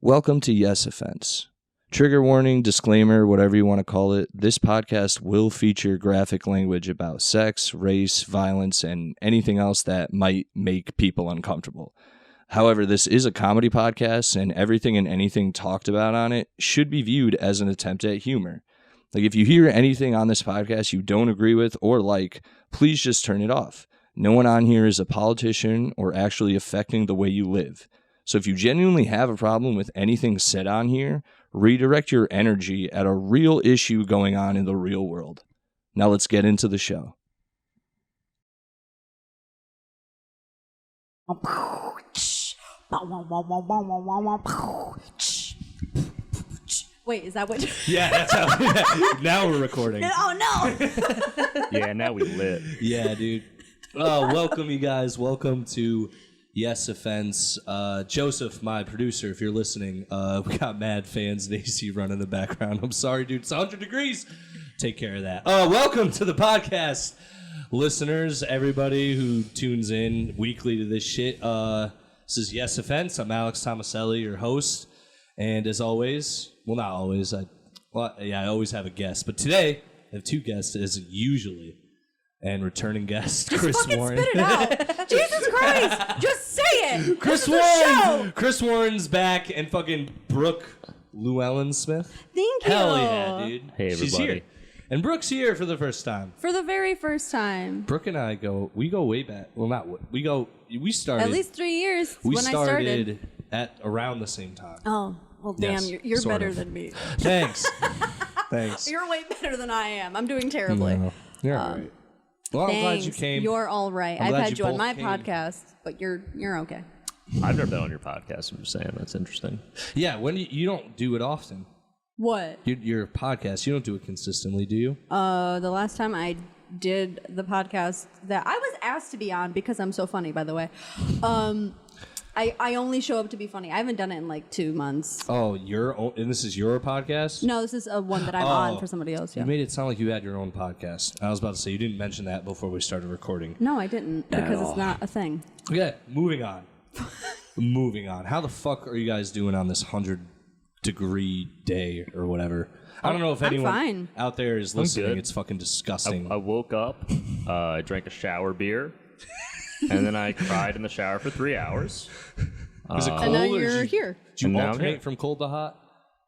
Welcome to Yes Offense. Trigger warning, disclaimer, whatever you want to call it, this podcast will feature graphic language about sex, race, violence, and anything else that might make people uncomfortable. However, this is a comedy podcast, and everything and anything talked about on it should be viewed as an attempt at humor. Like, if you hear anything on this podcast you don't agree with or like, please just turn it off. No one on here is a politician or actually affecting the way you live. So if you genuinely have a problem with anything said on here, redirect your energy at a real issue going on in the real world. Now let's get into the show. Wait, is that what? Yeah, that's how. Now we're recording. Oh no! Yeah, now we lit. Yeah, dude. Welcome, you guys. Welcome to Yes Offense. Joseph, my producer, if you're listening, we got mad fans and AC running in the background. I'm sorry, dude. It's 100 degrees. Take care of that. Welcome to the podcast, listeners, everybody who tunes in weekly to this shit. This is Yes Offense. I'm Alex Tomaselli, your host. And as always, well, not always. I always have a guest. But today, I have two guests, as usually. And returning guest, Chris Warren. Spit it out. Jesus Christ. Just say it. Chris Warren. Chris Warren's back, and fucking Brooke Llewellyn Smith. Thank you. Hell yeah, dude. Hey, everybody. She's here. And Brooke's here for the first time. For the very first time. Brooke and I go way back. Well, we started. At least 3 years we when I started. At around the same time. Oh, well, damn, Yes, you're sort better of. than me. Thanks. Thanks. You're way better than I am. I'm doing terribly. No, you're all right. Well, I'm glad you Thanks. came. You're all right. I'm I've glad had you you on both my came. podcast, but you're okay. I've never been on your podcast. I'm just saying that's interesting. Yeah, when you don't do it often. What? Your podcast, you don't do it consistently, do you? The last time I did the podcast that I was asked to be on because I'm so funny, by the way. I only show up to be funny. I haven't done it in like 2 months. Oh, and this is your podcast? No, this is one that I'm on for somebody else. Yeah. You made it sound like you had your own podcast. I was about to say, you didn't mention that before we started recording. No, I didn't because it's not a thing. Okay, moving on. Moving on. How the fuck are you guys doing on this 100-degree day or whatever? I don't know if anyone fine. out there is listening. good. It's fucking disgusting. I woke up, I drank a shower beer, and then I cried in the shower for 3 hours. Was it cold? And now or you're here. Did you And now I'm alternate here. from cold to hot?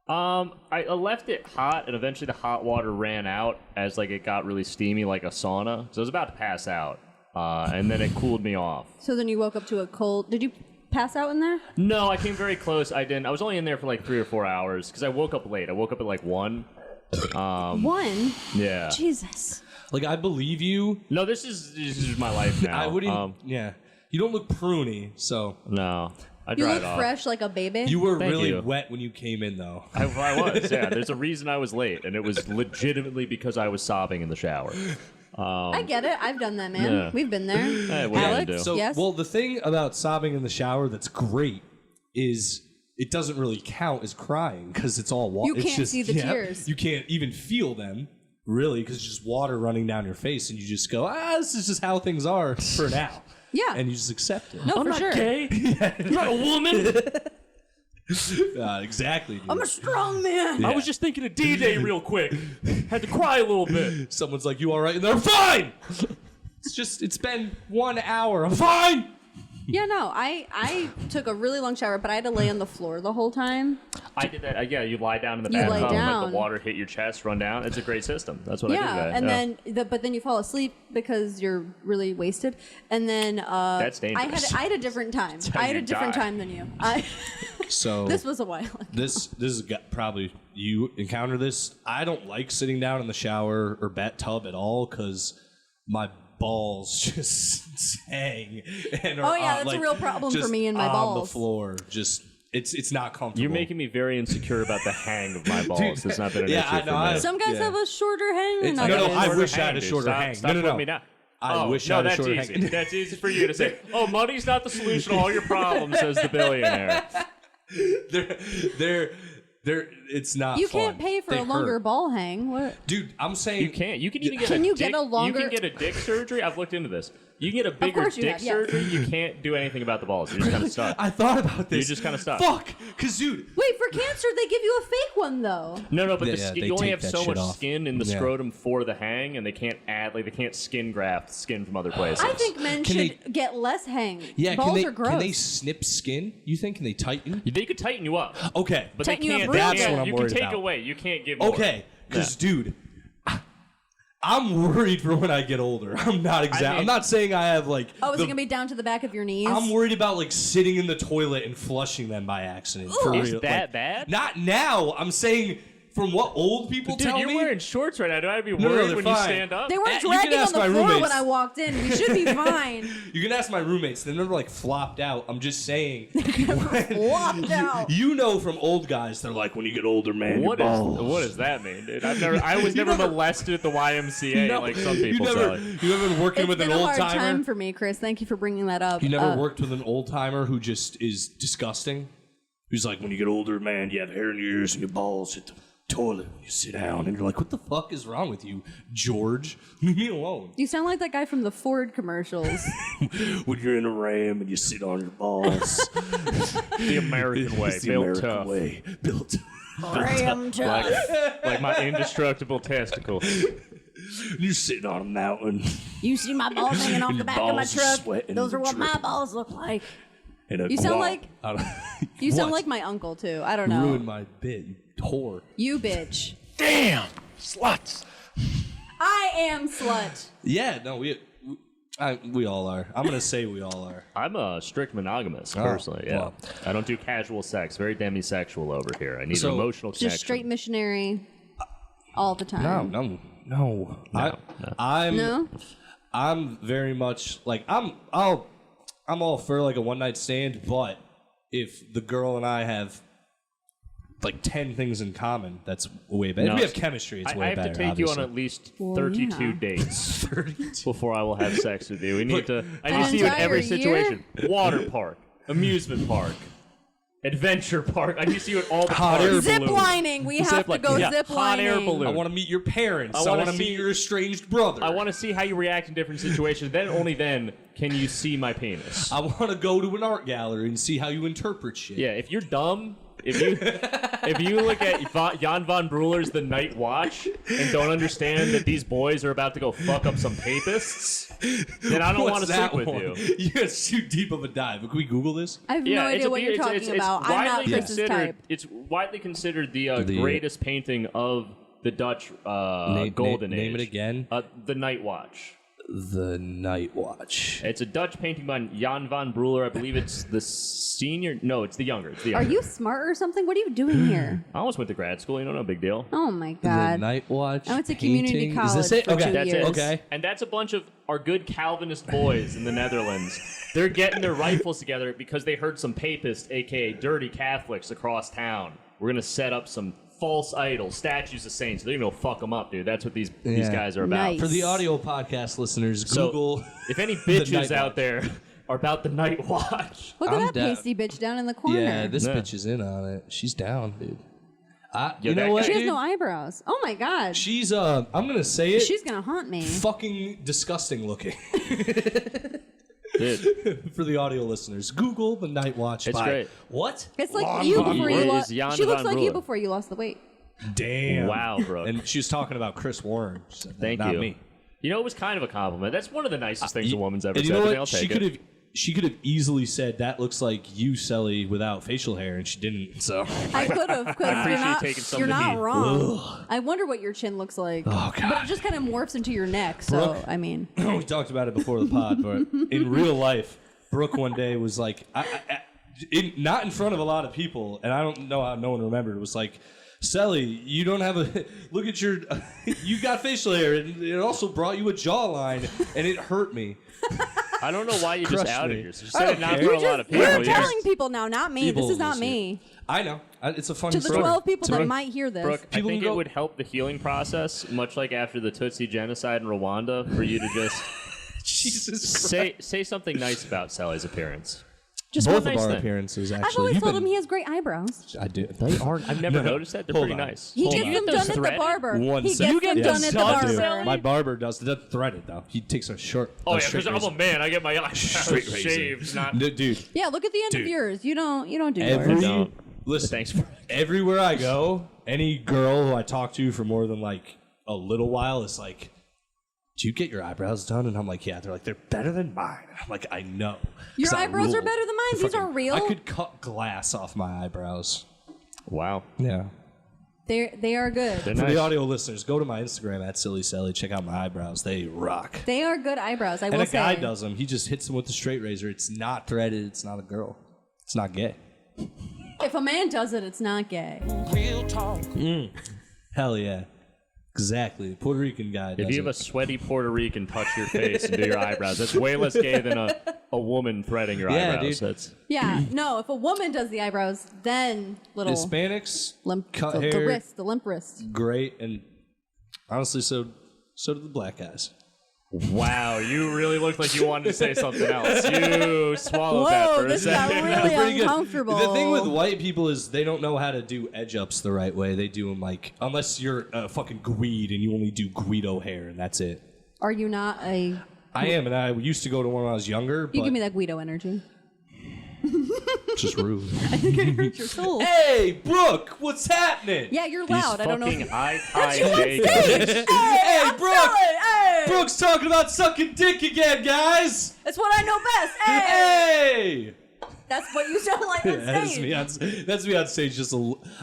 I left it hot, and eventually the hot water ran out as like it got really steamy, like a sauna. So I was about to pass out, and then it cooled me off. So then you woke up to a cold. Did you pass out in there? No, I came very close. I didn't. I was only in there for like 3 or 4 hours because I woke up late. I woke up at like 1. 1? Yeah. Jesus. Like, I believe you. No, this is my life now. I wouldn't. Yeah. You don't look pruny, so. No, I You dried look off. fresh like a baby. You were Thank really you. wet when you came in, though. I was, yeah. There's a reason I was late, and it was legitimately because I was sobbing in the shower. I get it. I've done that, man. Yeah. We've been there. Hey, what are you gonna Alex, do? So, yes? well, the thing about sobbing in the shower that's great is it doesn't really count as crying because it's all water. You can't see the tears. You can't even feel them, really, because it's just water running down your face, and you just go, this is just how things are for now. Yeah. And you just accept it. No, I'm for not sure. gay. I'm not a woman. Exactly, dude. I'm a strong man. Yeah. I was just thinking of D-Day real quick. Had to cry a little bit. Someone's like, you all right? And they're fine! It's been 1 hour. I'm fine! Yeah, no, I took a really long shower, but I had to lay on the floor the whole time. I did that. Yeah, you lie down in the You lay bathtub, and let down. the water hit your chest, run down. It's a great system. That's what I did. Yeah, That. and Yeah. but then you fall asleep because you're really wasted, and then That's dangerous. I had a different time. how I had you a different die. time than you. So This was a while ago. this is probably you encounter this. I don't like sitting down in the shower or bat tub at all because my balls just hang and are Oh, yeah, that's a real problem for just me and my on balls. the floor. Just it's not comfortable. You're making me very insecure about the hang of my balls. Dude, It's not been an yeah, issue I know, for me. Some guys Yeah. have a shorter hang. It's- and no, others- I Shorter wish I had a dude. shorter Stop- hang. Stop No. putting me down. I wish I had a that's shorter easy. hang. That's easy for you to say. Oh, money's not the solution to all your problems, says the billionaire. They're it's not. You fun. can't pay for They a longer hurt. ball hang. What? Dude, I'm saying You can't. You can even get Can a you dick, get a longer- You can get a dick surgery. I've looked into this. You can get a bigger course you dick have, yes. surgery. You can't do anything about the balls. You're just kind of stuck. I thought about this. You're just kind of stuck. Fuck, because dude. Wait, for cancer, they give you a fake one, though. No, but Yeah, the skin, they you only take have that so shit much off. skin in the Yeah. scrotum for the hang, and they can't add, like, they can't skin graft skin from other places. I think men Can should get less hang. Yeah, Balls can are gross. they snip skin? You think? Can they tighten? They could tighten you up, Okay. but Tighten you they up can't. real That's good. what I'm you worried can take about. away. You can't give more. Okay, because Yeah. dude, I'm worried for when I get older. I'm not I'm not saying I have like. Oh, is it gonna be down to the back of your knees? I'm worried about like sitting in the toilet and flushing them by accident. For Is real. that Like, bad? Not now. I'm saying from what old people Dude, tell you're me. wearing shorts right now. Do I have to be No, worried they're when you fine. stand up? They were You can dragging on ask the my floor roommates. when I walked in. We should be fine. You can ask my roommates. They never like flopped out. I'm just saying. Flopped out. You know from old guys, they're like, when you get older, man, What your is balls. what does that mean, dude? I was never molested at the YMCA No, like some people you never, say. you ever been working It's with been an a old hard timer? time for me, Chris. Thank you for bringing that up. You never worked with an old timer who just is disgusting? Who's like, when you get older, man, you have hair in your ears and your balls hit the toilet when you sit down. And you're like, what the fuck is wrong with you, George? Leave me alone. You sound like that guy from the Ford commercials. When you're in a Ram and you sit on your balls. The American way, It's the built American tough. way. Built Ram Like my indestructible testicles. You're sitting on a mountain. You see my balls hanging off Your the back of my balls are truck? sweating Those are and what my dripping. balls look like. And a You sound guap. like- I don't- You sound What? like my uncle, too. I don't know. Ruined my bit, you whore. You bitch. Damn, sluts. I am slut. Yeah, no, we all are. I'm gonna say we all are. I'm a strict monogamist, Oh, personally. Yeah, well. I don't do casual sex. Very demisexual over here. I need So- an emotional connection. Just straight missionary all the time. No. No? I'm very much like I'm all for like a one night stand, but if the girl and I have like 10 things in common, that's way better. No, If we have chemistry, it's way I have better. to take you on obviously. at least Well, 32 yeah. dates 32. before I will have sex with you. We need to. I An need to see you in entire every year? situation. Water park, amusement park, adventure park. I need to see you at all the Hot air parks. Zip balloon. lining. We have to go Yeah, zip hot air lining. balloon. I want to meet your parents. I I wanna want to see- meet your estranged brother. I want to see how you react in different situations. Then only then can you see my penis. I want to go to an art gallery and see how you interpret shit. Yeah, if you're dumb, if you look at Jan von Breuer's The Night Watch and don't understand that these boys are about to go fuck up some papists, then I don't want to sleep with you. You guys too deep of a dive. Can we Google this? I have no idea what you're talking about. I'm not widely Chris's considered. type. It's widely considered the The- greatest painting of the Dutch golden age. Name it again. The Night Watch. The Night Watch. It's a Dutch painting by Jan van Breuer. I believe it's the senior. No, it's the younger. It's the Are younger. you smart or something? What are you doing here? I almost went to grad school. You know, no big deal. Oh my The god. Night Watch. I went to community painting. college Is this it? for Okay. 2 That's years. it. Okay. And that's a bunch of our good Calvinist boys in the Netherlands. They're getting their rifles together because they heard some papists, aka dirty Catholics, across town. We're gonna set up some false idols, statues of saints. They're gonna go fuck them up, dude. That's what these guys are about. Nice. For the audio podcast listeners, So, Google. if any The bitches Night out Watch. there are about the Night Watch, Look at I'm that down. pasty bitch down in the corner. Yeah, this Yeah. bitch is in on it. She's down, dude. Yo, You that know what? guy- she has dude? no eyebrows. Oh my god. She's I'm gonna say it. She's gonna haunt me. fucking disgusting looking. dude. For the audio listeners, Google the Night Watch. It's by great. What? It's like Lon you von before Breuer you is lost. Jan She looks von like you Breuer. before you lost the weight. Damn. Wow, bro. And she was talking about Chris Warren. She said that, Thank not you. me. You know, it was kind of a compliment. That's one of the nicest things a woman's ever And said you know to me. I'll what? take She it. could have. She could have easily said that looks like you, Selly, without facial hair, and she didn't. So I could have because you're appreciate not. taking some You're of the not heat. wrong. I wonder what your chin looks like. Oh, God. But it just kind of morphs into your neck. So Brooke. I mean, we talked about it before the pod, but in real life, Brooke one day was like, not in front of a lot of people, and I don't know how no one remembered. It was like, Selly, you don't have a look at your. You got facial hair, and it also brought you a jawline, and it hurt me. I don't know why you just Crushed outed me. yourself. I You said don't it not care. for a lot of people. we're You just- telling people now, not me. People This is not will see me. I know. It's a funny To the story. 12 people that Brooke- might hear this. Brooke, I People think can it go- would help the healing process, much like after the Tutsi genocide in Rwanda, for you to just Jesus Christ. say something nice about Sally's appearance. Just both one of nice our thing. appearances, actually. I've always You've told him been- he has great eyebrows. I do. They aren't. I've never noticed that. They're Hold pretty on. nice. He Hold gets on. them You get done those at the threaded? barber. One He second. gets them get done at the done, barber. Sally? My barber does. It doesn't thread it, though. He takes a short. Oh, yeah, straight because I'm a razor. man. I get my eyebrows Straight razor. shaved, not... No, dude, Yeah, look at the end of Dude. yours. You don't do every yours. don't. listen. Thanks for... Everywhere I go, any girl who I talk to for more than like a little while is like, "Do you get your eyebrows done?" And I'm like, "Yeah." They're like, "They're better than mine." And I'm like, "I know." Your 'Cause I eyebrows are rule. better than mine. They're These fucking- aren't real. I could cut glass off my eyebrows. Wow. Yeah. They are good. They're For nice. the audio listeners, go to my Instagram at Silly Sally. Check out my eyebrows. They rock. They are good eyebrows. I And will a guy say. does them. He just hits them with the straight razor. It's not threaded. It's not a girl. It's not gay. If a man does it, it's not gay. Hell yeah. Exactly. The Puerto Rican guy does If you have a it. sweaty Puerto Rican touch your face and do your eyebrows, that's way less gay than a woman threading your Yeah, eyebrows. dude. That's Yeah, no. If a woman does the eyebrows, then little Hispanics, limp, cut the hair, wrist, the limp wrist. great, and honestly, so do the black guys. wow. You really looked like you wanted to say something else. You swallowed that Whoa, for a this got second. really Pretty good. uncomfortable. The thing with white people is they don't know how to do edge ups the right way. They do them like, unless you're a fucking Guide and you only do Guido hair and that's it. Are you not a? I am, and I used to go to one when I was younger, You but give me that Guido energy. it's just rude. I think it hurts your soul. Hey, Brooke, what's happening? Yeah, you're These loud. I don't know. fucking eye-tie Jacobs. Hey, Brooke! Hey, Brooke's talking about sucking dick again, guys! that's what I know best. Hey, Hey! that's what you sound like on That's me stage. that's me on stage. Just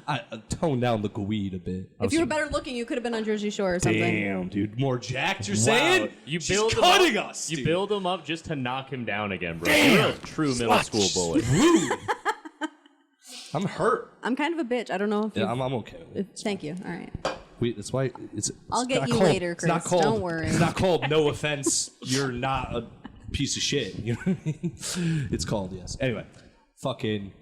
I tone down the Guide a bit. If you were better looking, you could have been on Jersey Shore or something. Damn, dude, more jacked. You're Wow. saying? You She's build him cutting up, us. You dude. build him up just to knock him down again, bro. Damn. You're a true middle school bully. Rude. I'm hurt. I'm kind of a bitch. I don't know if. Yeah, you I'm okay. With it. Thank you. All right. That's why it's. I'll get not you called- later, It's not Chris. called, Don't worry. It's not called. No offense. You're not a piece of shit. You know what I mean? It's called yes. Anyway, fucking.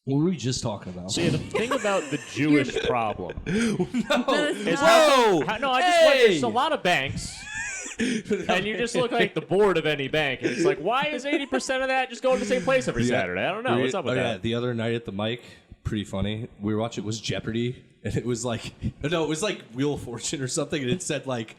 What were we just talking about? See, the thing about the Jewish problem is Whoa! no, I just went, Hey! there's a lot of banks, and you just look like the board of any bank. And it's like, why is 80% of that just going to the same place every Saturday? I don't know. What's up with that? The other night at the mic, pretty funny. We were watching. It was Jeopardy, and it was like it was like Wheel of Fortune or something, and it said like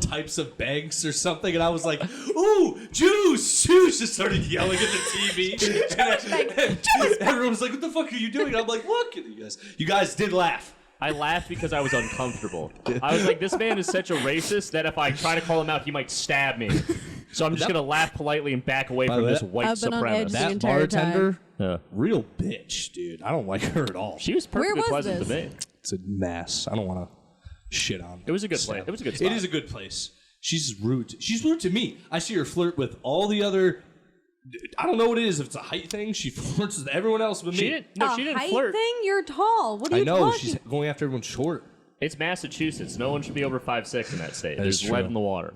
types of banks or something, and I was like, "Ooh, Jews!" Just started yelling at the TV. And everyone was like, "What the fuck are you doing?" And I'm like, "Look at you guys. You guys did laugh." I laughed because I was uncomfortable. I was like, this man is such a racist that if I try to call him out, he might stab me. So I'm just going to laugh politely and back away from the way, this white I've been on edge supremacist. the That entire bartender, Yeah. real bitch, dude. I don't like her at all. She was perfectly was pleasant to this? me. It's a mess. I don't want to shit on. It was a good place. It was a good spot. It is a good place. She's rude. She's rude to me. I see her flirt with all the other. I don't know what it is. If it's a height thing, she flirts with everyone else but me. She didn't. No, A she didn't height flirt. thing? You're tall. What are I you know talking? she's going after everyone short. It's Massachusetts. No one should be over 5'6" in that state. is There's lead true. in the water.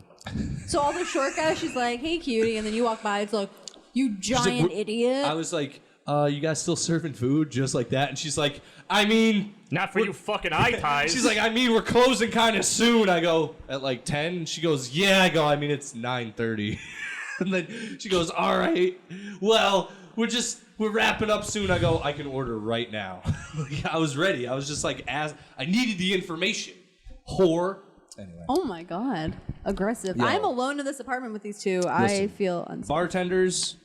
So all the short guys, she's like, "Hey, cutie," and then you walk by, it's like, "You giant idiot." I was like, "You guys still serving food just like that?" And she's like, "I mean." Not for you fucking eye ties. She's like, "I mean, we're closing kind of soon." I go, "At like 10?" She goes, "Yeah." I go, "I mean, it's 9:30." And then she goes, "All right. Well, we're wrapping up soon." I go, "I can order right now." I was ready. I was just like, I needed the information. Whore. Anyway. Oh my god, aggressive! Yo. I'm alone in this apartment with these two. I Listen. feel unsafe. Bartenders,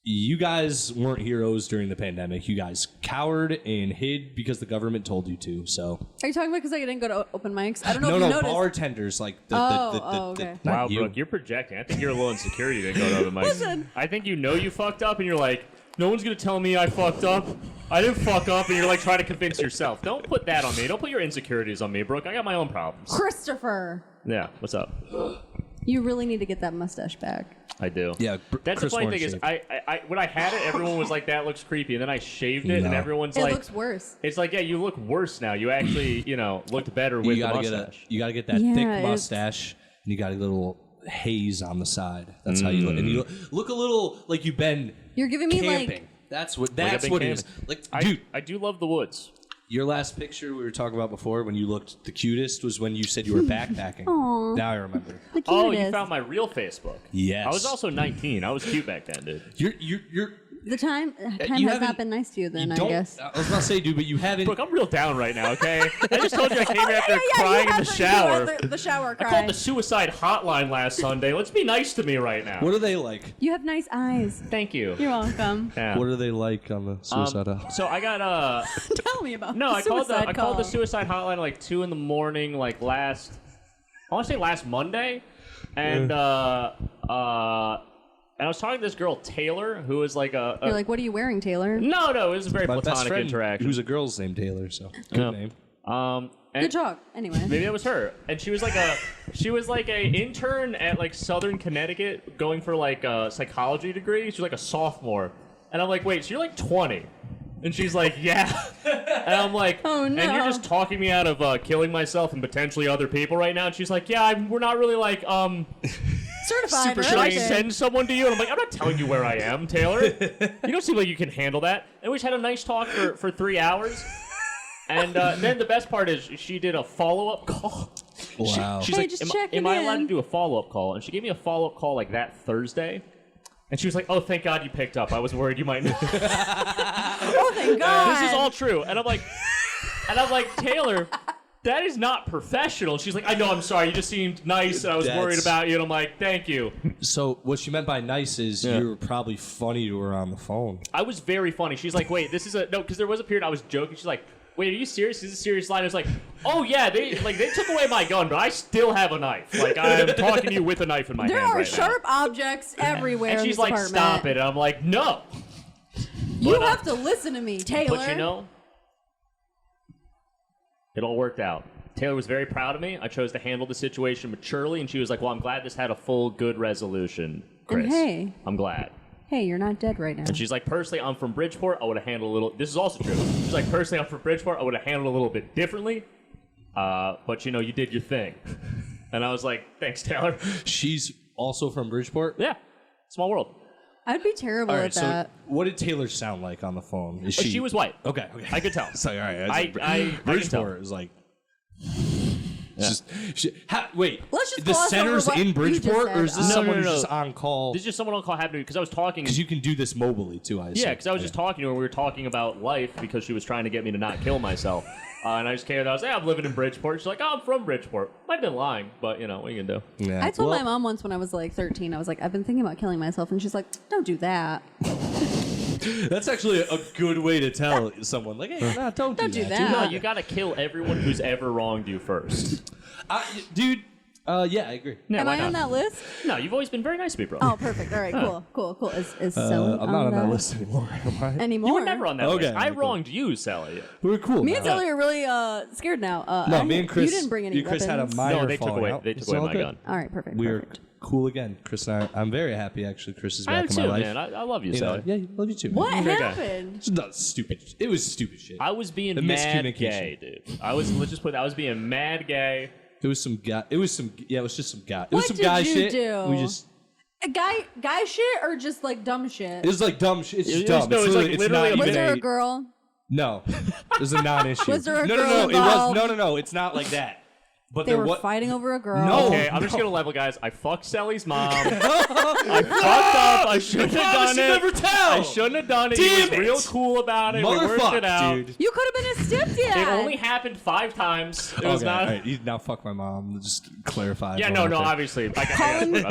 you guys weren't heroes during the pandemic. You guys cowered and hid because the government told you to. So Are you talking about because I didn't go to open mics? I don't know if you no, noticed. bartenders like okay. not Wow, you. Brooke, you're projecting. I think you're a little insecure you didn't go to the mic. Listen. I think you know you fucked up, and you're like, no one's going to tell me I fucked up. I didn't fuck up, and you're like trying to convince yourself. Don't put that on me. Don't put your insecurities on me, Brooke. I got my own problems. Christopher, Yeah, what's up? you really need to get that mustache back. I do. Yeah, That's Chris the funny Warren thing is, shaved. I when I had it, everyone was like, that looks creepy. And then I shaved it, and No. everyone's It like, looks worse. it's like, yeah, you look worse now. You actually, looked better with you the gotta mustache. you gotta get that Yeah, thick it's- mustache, and you got a little haze on the side. That's how you look, and you look a little like you've been You're giving me camping. like That's what Like I've that's been what it camping. is. Like, I, dude, I do love the woods. your last picture we were talking about before when you looked the cutest was when you said you were backpacking. Aw. Now I remember. the cutest. Oh, you found my real Facebook. Yes. I was also 19. I was cute back then, dude. You're The time has haven't- not been nice to you then, I don't- guess. I was about to say, dude, but you haven't. Brooke, I'm real down right now, okay? I just told you I came here after you crying in had the shower. The shower I cry. called the suicide hotline last Sunday. Let's be nice to me right now. What are they like? You have nice eyes. Thank you. You're welcome. Yeah. What are they like on the suicide hotline? So I got Tell me about no, the I called suicide I called the suicide hotline at like 2 a.m. like I want to say last Monday, and and I was talking to this girl Taylor, who is like a You're like, what are you wearing, Taylor? no, it was a very My best platonic friend, interaction. who's a girl's named Taylor, so good Yeah. name. And Good talk. Anyway. maybe that was her, and she was like a intern at like Southern Connecticut, going for like a psychology degree. She's like a sophomore, and I'm like, wait, so you're like 20? And she's like, yeah. And I'm like, Oh, no. And you're just talking me out of killing myself and potentially other people right now. And she's like, yeah, we're not really like Certified. Should I send someone to you? And I'm like, I'm not telling you where I am, Taylor. You don't seem like you can handle that. And we just had a nice talk for 3 hours. And then the best part is she did a follow-up call. Wow. She's Hey, like, just checking am I allowed in." to do a follow-up call? And she gave me a follow-up call like that Thursday. And she was like, oh, thank God you picked up. I was worried you might not. Oh, thank God. This is all true. And I'm like, Taylor, that is not professional. And she's like, I know, I'm sorry. You just seemed nice, and I was worried about you. And I'm like, thank you. So what she meant by nice is you were probably funny to her on the phone. I was very funny. She's like, wait, this is no, because there was a period I was joking. She's like, wait, are you serious? Is this a serious line? I was like, oh yeah, they took away my gun, but I still have a knife. Like, I'm talking to you with a knife in my There hand are right sharp objects everywhere now. And in she's this like, apartment. stop it. And I'm like, no. You But, have to listen to me, Taylor. But you know, it all worked out. Taylor was very proud of me. I chose to handle the situation maturely, and she was like, well, I'm glad this had a full, good resolution, Chris. And hey. I'm glad. Hey, you're not dead right now. And she's like, personally, I'm from Bridgeport. I would have handled a little... This is also true. She's like, personally, I'm from Bridgeport. I would have handled a little bit differently. But, you know, you did your thing. And I was like, thanks, Taylor. She's also from Bridgeport? Yeah. Small world. I'd be terrible All right, at so that. what did Taylor sound like on the phone? Is She was white. Okay. I could tell. So, all right. I can tell. Bridgeport is like... Wait, Let's just the gloss over center's what in you just Bridgeport, or is said. this No, someone no, no, who's no. just on call? This is just someone on call happening because I was talking... Because you can do this mobily, too, I assume. Yeah, because I was just talking to her. We were talking about life because she was trying to get me to not kill myself. And I just came and I was like, I'm living in Bridgeport. She's like, oh, I'm from Bridgeport. Might have been lying, but, you know, what are you going to do? Yeah. I told Well, my mom once when I was like 13, I was like, I've been thinking about killing myself. And she's like, don't do that. That's actually a good way to tell someone, like, hey, nah, don't do that. that. No, you got to kill everyone who's ever wronged you first. Dude, yeah, I agree. Yeah, Am why I on not? that list? No, you've always been very nice to me, bro. Oh, perfect. All right, cool. Is Sally I'm not on that list anymore, am I? anymore? You were never on that Okay, list. I cool. wronged you, Sally. We're cool. Me now. and Sally are really scared now. No, me and Chris. You didn't bring any you and Chris had a weapons. minor No, they took falling away. out. They took It's away all my good. gun. All right, perfect. We're perfect. cool again, Chris and I'm very happy. Actually, Chris is I am back in my too, life. man. I love you, You know, Sally. yeah, love you too. man. What Okay. happened? It's not stupid. It was stupid shit. I was being The mad miscommunication. gay, dude. I was being mad gay. It was some guy. It was just some guy. It was What some did guy you shit. do? We just. Guy shit or just like dumb shit? It was like dumb shit. It's just It was- dumb. no, it's it's like literally, literally it's not Was even there a girl? No, it was a non-issue. Was there a no, girl no, involved? no. It's not like that. But They there were was. fighting over a girl. No. Okay, I'm just gonna level, guys. I fucked Sally's mom. I fucked up. I shouldn't have done you it. never tell. I shouldn't have done it. Damn He was it. real cool about it. We worked Motherfuck, it out. dude. You could have been his stepdad. It only happened 5 times. It was Okay, not. all right, you now fuck my mom. Just clarify. Yeah, one no, more thing. obviously. Call him daddy.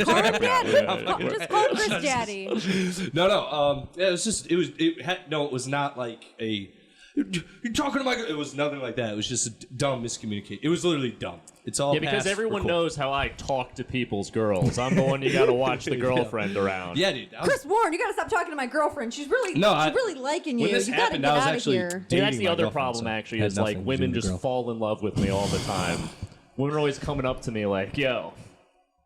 Just call him Chris daddy. No. Yeah, it was just. It was not like a. You're talking to my. It was nothing like that. It was just a dumb miscommunication. It was literally dumb. It's all. Yeah, because past everyone record. knows how I talk to people's girls. I'm the one you gotta watch the girlfriend around. Yeah, dude. Chris Warren, you gotta stop talking to my girlfriend. She's really, No, she's really liking you. when this You gotta happened, get I was out of actually here. See, dating that's the my other girlfriend, problem, so actually, had is like nothing to do women with the just girl. fall in love with me all the time. Women are always coming up to me like, yo.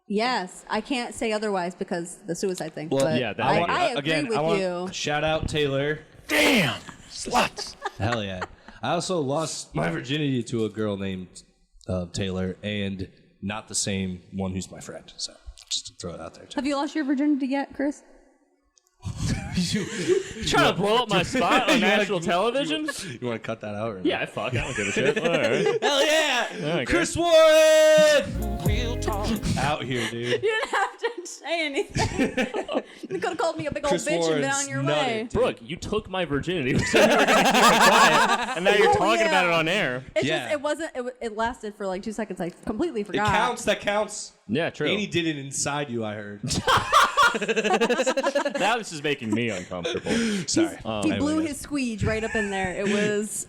Yes, I can't say otherwise because the suicide thing. Well, but yeah, that- I agree again, with I want you. shout out Taylor. Damn, sluts. Hell yeah. I also lost my virginity to a girl named Taylor, and not the same one who's my friend. So just to throw it out there. Too. Have you lost your virginity yet, Chris? Trying to blow up my spot on national television? You want to cut that out? Or Yeah, fuck. I don't give a shit. All right. Hell yeah! Okay. Chris Warren! Out here, dude. You didn't have to say anything. You could have called me a big old Chris bitch and been Warren's on your nutted. way. Brooke, you took my virginity. You said you were going to keep it quiet, and now you're talking about it on air. It's Yeah. just, it wasn't, it lasted for like 2 seconds. I completely forgot. That counts. Yeah, true. Annie did it inside you, I heard. Now this is making me uncomfortable. Sorry. He blew his squeege right up in there. It was.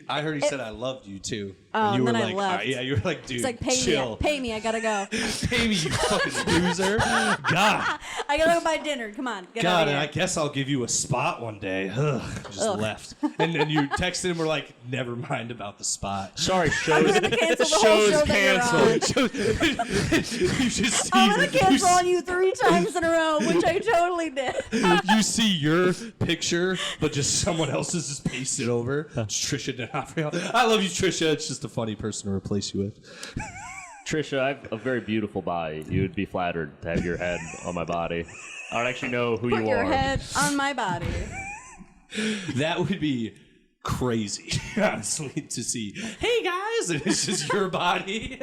I heard he said I loved you too. Oh, and you and were then I left. yeah, you were like, dude, It's like, chill. pay me, I gotta go. Pay me, you fucking loser. God. I gotta go buy dinner. Come on, get out God, of and here. I guess I'll give you a spot one day. Ugh, just left. And then you texted him, we're like, never mind about the spot. Sorry, I'm gonna cancel the whole show that you're on. You just I'm gonna cancel on you 3 times in a row, which I totally did. you see your picture, but just someone else's is pasted over. It's Trisha D'Onofrio. I love you, Trisha. It's just a funny person to replace you with. Trisha, I have a very beautiful body. You would be flattered to have your head on my body. I would actually know who Put you your are. head on my body. That would be crazy, honestly, to see. Hey guys, and it's just your body.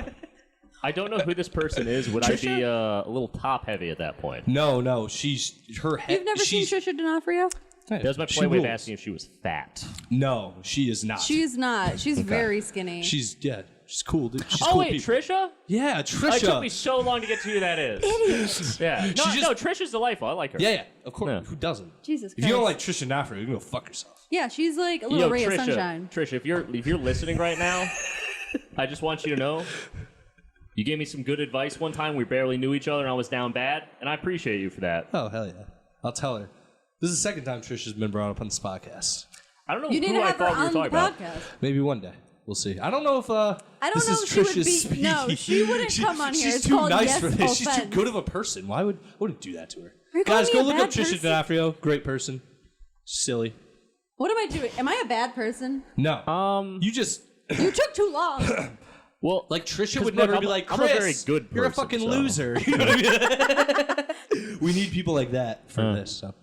I don't know who this person is. Would I be a little top heavy at that point? No, she's her head. You've never seen Trisha D'Onofrio? That was my She polite way of rules. asking if she was fat. No, she is not. She's not. She's very skinny. She's cool, dude. She's Oh cool wait, people. Trisha? Yeah, It took me Trisha. so long to get to who that is. Idiot. Yeah. She No, just- Trisha's delightful. I like her. Yeah, of course. Yeah. Who doesn't? Jesus If you don't like Christ. Trisha D'Onofrio, you can go fuck yourself. Yeah, she's like a little Yo, ray Trisha, of sunshine. Trisha, if you're listening right now, I just want you to know, you gave me some good advice one time. We barely knew each other, and I was down bad, and I appreciate you for that. Oh hell yeah! I'll tell her. This is the second time Trisha's been brought up on this podcast. I don't know You need who to I have her thought we were on the talking about. podcast. Maybe one day. We'll see. I don't know if I don't this know is if she would Trisha's be. No, speed. she wouldn't come on here. She's It's too called nice Yes for this. She's too Offense. good of a person. Why wouldn't do that to her? You're Guys, calling go me a look up bad Trisha person? D'Onofrio. Great person. Silly. What am I doing? Am I a bad person? No. You just You took too long. Well, like Trisha 'cause would look, never I'm be a- like, I'm Chris, a very good you're a person, fucking so. loser. You know what I mean? We need people like that for this. So.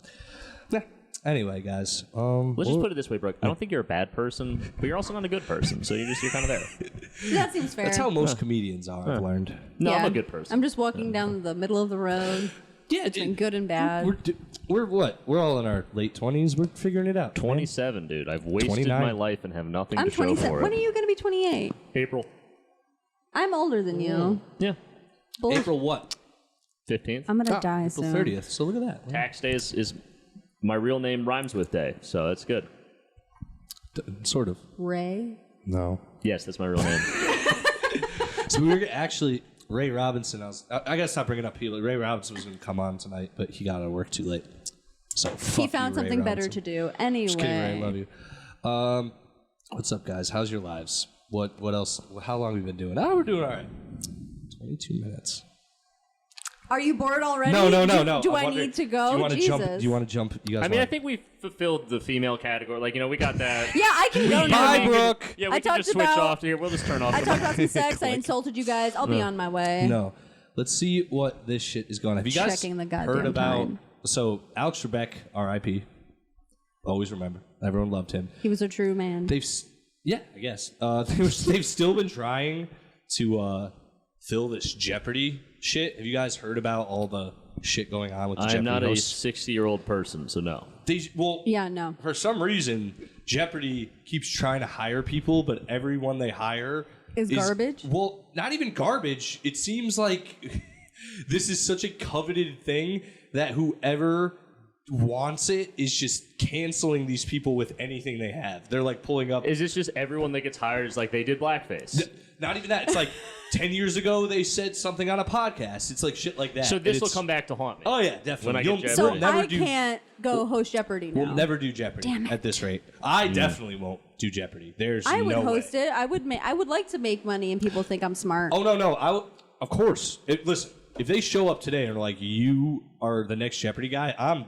Yeah. Anyway, guys. let's just put it this way, Brooke. I don't think you're a bad person, but you're also not a good person. So you're kind of there. That seems fair. That's how most comedians are. I've learned. No, Yeah. I'm a good person. I'm just walking down the middle of the road Yeah, between good and bad. We're what? We're all in our late 20s. We're figuring it out. 27, dude. I've wasted 29. my life and have nothing I'm to show 27. for When are it. you going to be 28? April. I'm older than you. Yeah. Bullshit. April what? 15th. I'm going to Oh, die April soon. 30th. So look at that. Tax day is my real name rhymes with day, so that's good. Sort of. Ray? No. Yes, that's my real name. So we were actually Ray Robinson. I gotta stop bringing up Hilo. Ray Robinson was gonna come on tonight, but he got out of work too late. So fuck He found you, Ray something better Robinson. to do. Anyway. Just kidding, Ray. Love you. What's up, guys? How's your lives? What else? How long have we been doing? Oh, we're doing all right. 22 minutes. Are you bored already? No. Do I'm I wondering, need to go? Do you want to Jesus. jump? Do you want to jump? You guys? I mean, I wanna- think we fulfilled the female category. Like, we got that. Yeah, I can go now. Bye, Brooke. Yeah, I we can talked just switch about- off here. We'll just turn off. I the- talked about some sex. I insulted you guys. I'll be on my way. No. Let's see what this shit is going on. Have you guys Checking the goddamn heard about? time. So Alex Trebek, R.I.P. Always remember. Everyone loved him. He was a true man. Yeah, I guess. They've still been trying to fill this Jeopardy shit. Have you guys heard about all the shit going on with the Jeopardy I'm not a hosts? 60-year-old person, so no. Yeah, no. For some reason, Jeopardy keeps trying to hire people, but everyone they hire Is garbage? Well, not even garbage. It seems like this is such a coveted thing that whoever wants it is just canceling these people with anything they have. They're like pulling up. Is this just everyone that gets hired is like they did blackface? Not even that. It's like 10 years ago they said something on a podcast. It's like shit like that. So this And will it's- come back to haunt me. Oh yeah, definitely. When I get Jeopardy. So We'll never I do. can't go host Jeopardy now. We'll never do Jeopardy Damn it. at this rate. I definitely won't do Jeopardy. There's I would no host way. it. I would like to make money and people think I'm smart. Oh no, of course. Listen, if they show up today and are like, "You are the next Jeopardy guy," I'm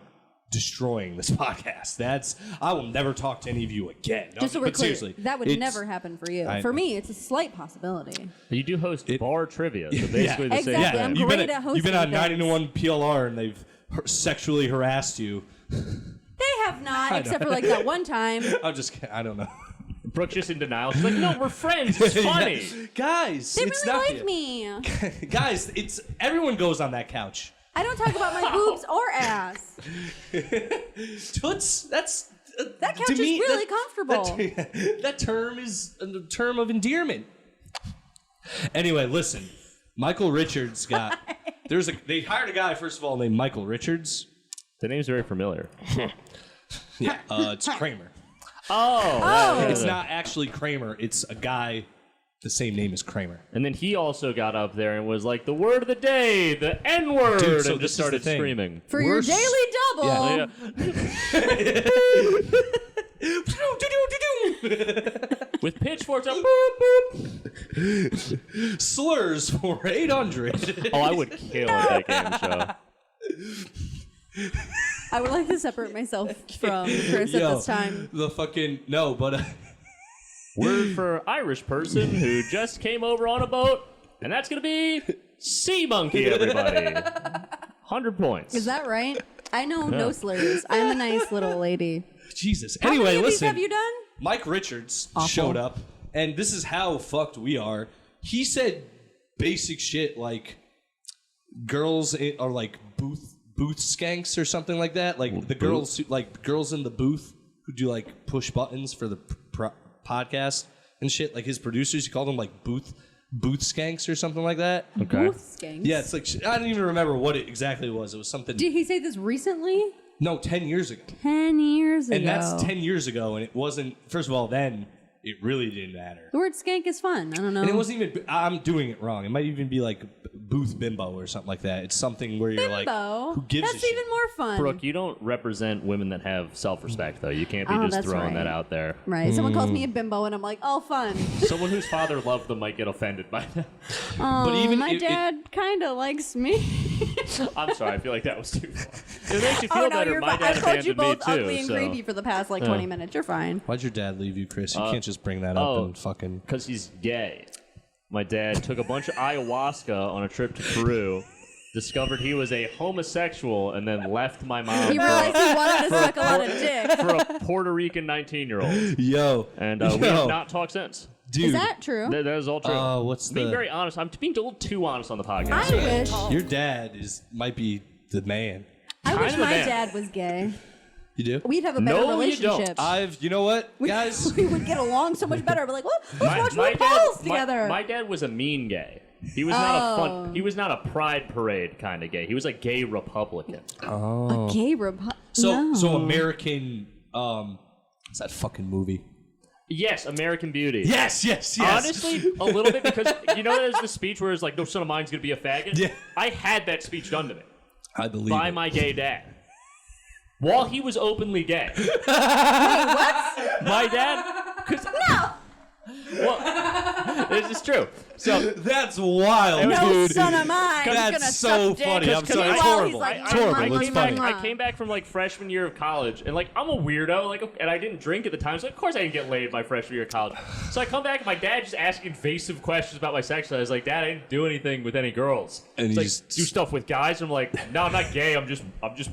destroying this podcast. I will never talk to any of you again. Just so we're But clear, seriously, that would it's- never happen for you. I For know. me, it's a slight possibility. You do host bar trivia, so basically the same Exactly. thing. I'm You've great been at you've been on hosting 90 to 1 PLR and they've sexually harassed you. They have not, except for like that one time. I don't know. Brooke's just in denial. She's like, no, we're friends. It's funny. Guys, They it's really not like me. Guys, everyone goes on that couch. I don't talk about my boobs or ass. Toots, that's... That couch to is me, really comfortable. That term is a term of endearment. Anyway, listen. Michael Richards got... They hired a guy, first of all, named Michael Richards. The name's very familiar. Yeah, it's Kramer. Oh. It's not actually Kramer. It's a guy the same name as Kramer. And then he also got up there and was like, the word of the day, the N-word, Dude, so and this just is started the thing. screaming. For your daily double. Yeah. With pitchforks up, boop, boop. Slurs for 800. Oh, I would kill that game show. I would like to separate myself from Chris at this time. The fucking... No, but... Word for Irish person who just came over on a boat, and that's going to be sea monkey, everybody. 100 points. Is that right? I know no slurs. I'm a nice little lady. Jesus. How Anyway, many of these listen. have you done? Mike Richards Awful. showed up, and this is how fucked we are. He said basic shit like girls are like booth skanks or something like that. Like the girls who, like girls in the booth who do like push buttons for the podcast and shit. Like his producers, he called them like booth skanks or something like that. Okay. Booth skanks. Yeah, it's like I don't even remember what it exactly was. It was something. Did he say this recently? No, 10 years ago. 10 years ago. And that's 10 years ago, and it wasn't. First of all, then it really didn't matter. The word skank is fun. I don't know. And it wasn't even. I'm doing it wrong. It might even be like booth bimbo or something like that. It's something where you're like, Bimbo? who gives That's a shit? even more fun. Brooke, you don't represent women that have self-respect, though. You can't be just that's throwing right. that out there. Right. Someone calls me a bimbo, and I'm like, oh, fun. Someone whose father loved them might get offended by that. Oh, But even my dad kind of likes me. I'm sorry, I feel like that was too far. It makes you feel Oh, no, better. you're My fine. dad I've called you abandoned me both too. ugly and creepy for the past, 20 minutes. You're fine. Why'd your dad leave you, Chris? You can't just bring that up and fucking. Because he's gay. My dad took a bunch of ayahuasca on a trip to Peru, discovered he was a homosexual, and then left my mom He realized he wanted to suck a lot of dick. for a Puerto Rican 19-year-old. Yo. And we have not talked since. Dude. Is that true? That is all true. What's being the? very honest. I'm being a little too honest on the podcast. I wish. Your dad might be the man. I wish Kind of a my man. dad was gay. You do? We'd have a better No, you don't. relationship. You know what, guys? We would get along so much better. We're like, let's watch RuPaul's together. My dad was a mean gay. He was not a fun. He was not a pride parade kind of gay. He was a gay Republican. A gay So American. What's that fucking movie? Yes, American Beauty. Yes. Honestly, a little bit, because you know there's the speech where it's like, no son of mine's gonna be a faggot. Yeah. I had that speech done to me I believe by it. my gay dad while he was openly gay. Wait, what? My dad, No. well, this is true. So That's wild, No dude. son of mine. He's That's gonna so suck dick. funny. I'm sorry. It's While horrible. he's like, It's horrible. It's came funny. back, I came back from like freshman year of college, and like I'm a weirdo, and I didn't drink at the time, so of course I didn't get laid my freshman year of college. So I come back, and my dad just asking invasive questions about my sex life. I was like, Dad, I didn't do anything with any girls. And He's like, he's- do stuff with guys. And I'm like, no, I'm not gay. I'm just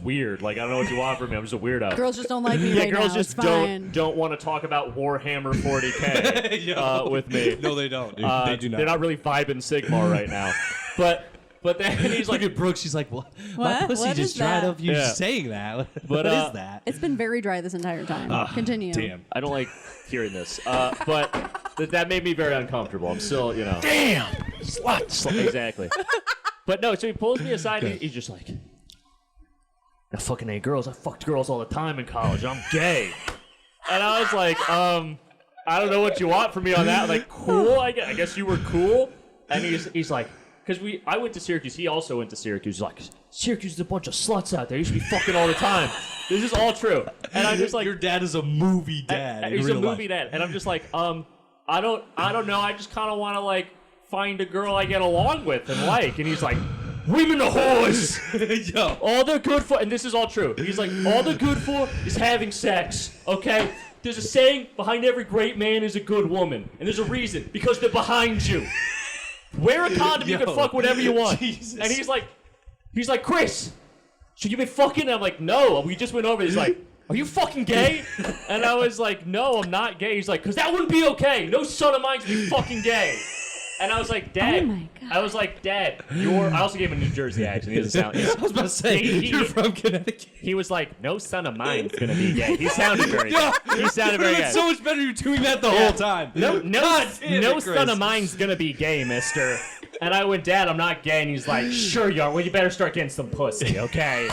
weird. Like I don't know what you want from me. I'm just a weirdo. Girls just don't like me yeah, right girls now. just It's fine. don't want to talk about Warhammer 40K with me. No, they don't. Dude. They do not. They're not really vibing Sigmar right now. But then he's like, Look at Brooke. She's like, what? My What? pussy What just is dried that? up. You Yeah. saying that? But, What is that? It's been very dry this entire time. Continue. Damn. I don't like hearing this. But that made me very uncomfortable. I'm still, Damn. Sluts. Exactly. But no, so he pulls me aside and he's just like, I fucking hate girls. I fucked girls all the time in college. I'm gay. And I was like, I don't know what you want from me on that. Like, cool. I guess you were cool. And he's like, because I went to Syracuse. He also went to Syracuse. He's like, Syracuse is a bunch of sluts out there. You should be fucking all the time. This is all true. And I'm just like, your dad is a movie dad. in he's a real movie life. dad. And I'm just like, I don't know. I just kind of want to like find a girl I get along with and like. And he's like, women are whores. Yo. All they're good for, and this is all true. He's like, all they're good for is having sex. Okay. There's a saying, behind every great man is a good woman. And there's a reason, because they're behind you. Wear a condom, you can fuck whatever you want. Jesus. And he's like, Chris, should you be fucking? And I'm like, no, we just went over. He's like, are you fucking gay? And I was like, no, I'm not gay. He's like, because that wouldn't be okay. No son of mine's gonna be fucking gay. And I was like, Dad. Oh my God. I was like, Dad, I also gave him a New Jersey accent. He doesn't sound. I was about to say, you're from Connecticut. He was like, no son of mine's gonna be gay. He sounded very gay. He sounded very gay. It's so much better you're doing that the whole time. No son of mine's gonna be gay, mister. And I went, Dad, I'm not gay. And he's like, sure you are. Well, you better start getting some pussy, okay?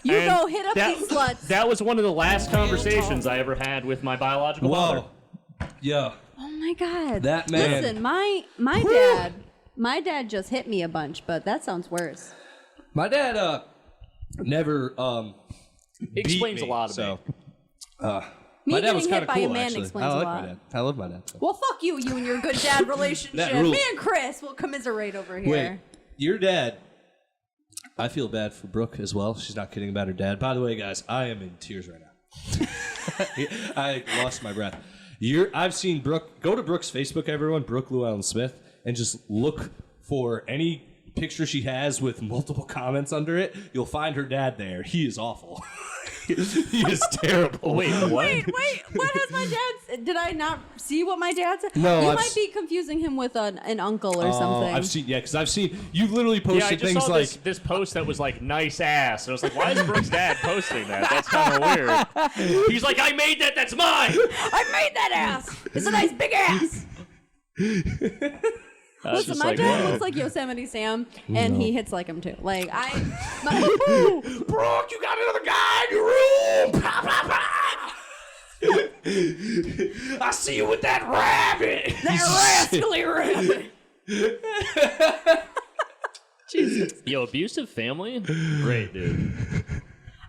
You And go hit up these sluts. That was one of the last conversations I ever had with my biological father. Yeah. Oh my God. That man. Listen, my dad just hit me a bunch, but that sounds worse. My dad never Explains beat me, a lot of so, Me my dad was getting kind hit of by cool, a man actually. explains I like a lot. my dad. I love my dad. So. Well, fuck you and your good dad relationship. That rules. Me and Chris will commiserate over here. Wait, your dad. I feel bad for Brooke as well. She's not kidding about her dad. By the way, guys, I am in tears right now. I lost my breath. I've seen Brooke. Go to Brooke's Facebook, everyone. Brooke Llewellyn Smith, and just look for any picture she has with multiple comments under it. You'll find her dad there. He is awful. He is terrible. Wait, what? Wait, what has my dad? Did I not see what my dad said? No, you might be confusing him with an uncle or something. Because I've seen you literally Yeah, I posted just things saw like this post that was like nice ass. And I was like, why is Brooke's dad posting that? That's kind of weird. He's like, I made that. That's mine. I made that ass. It's a nice big ass. Listen, my dad looks like Yosemite Sam, and he hits like him too. Like Brooke, you got another guy in your room. Pow, pow, pow. I see you with that rabbit. that rascally rabbit. Jesus. Yo, abusive family? Great, dude.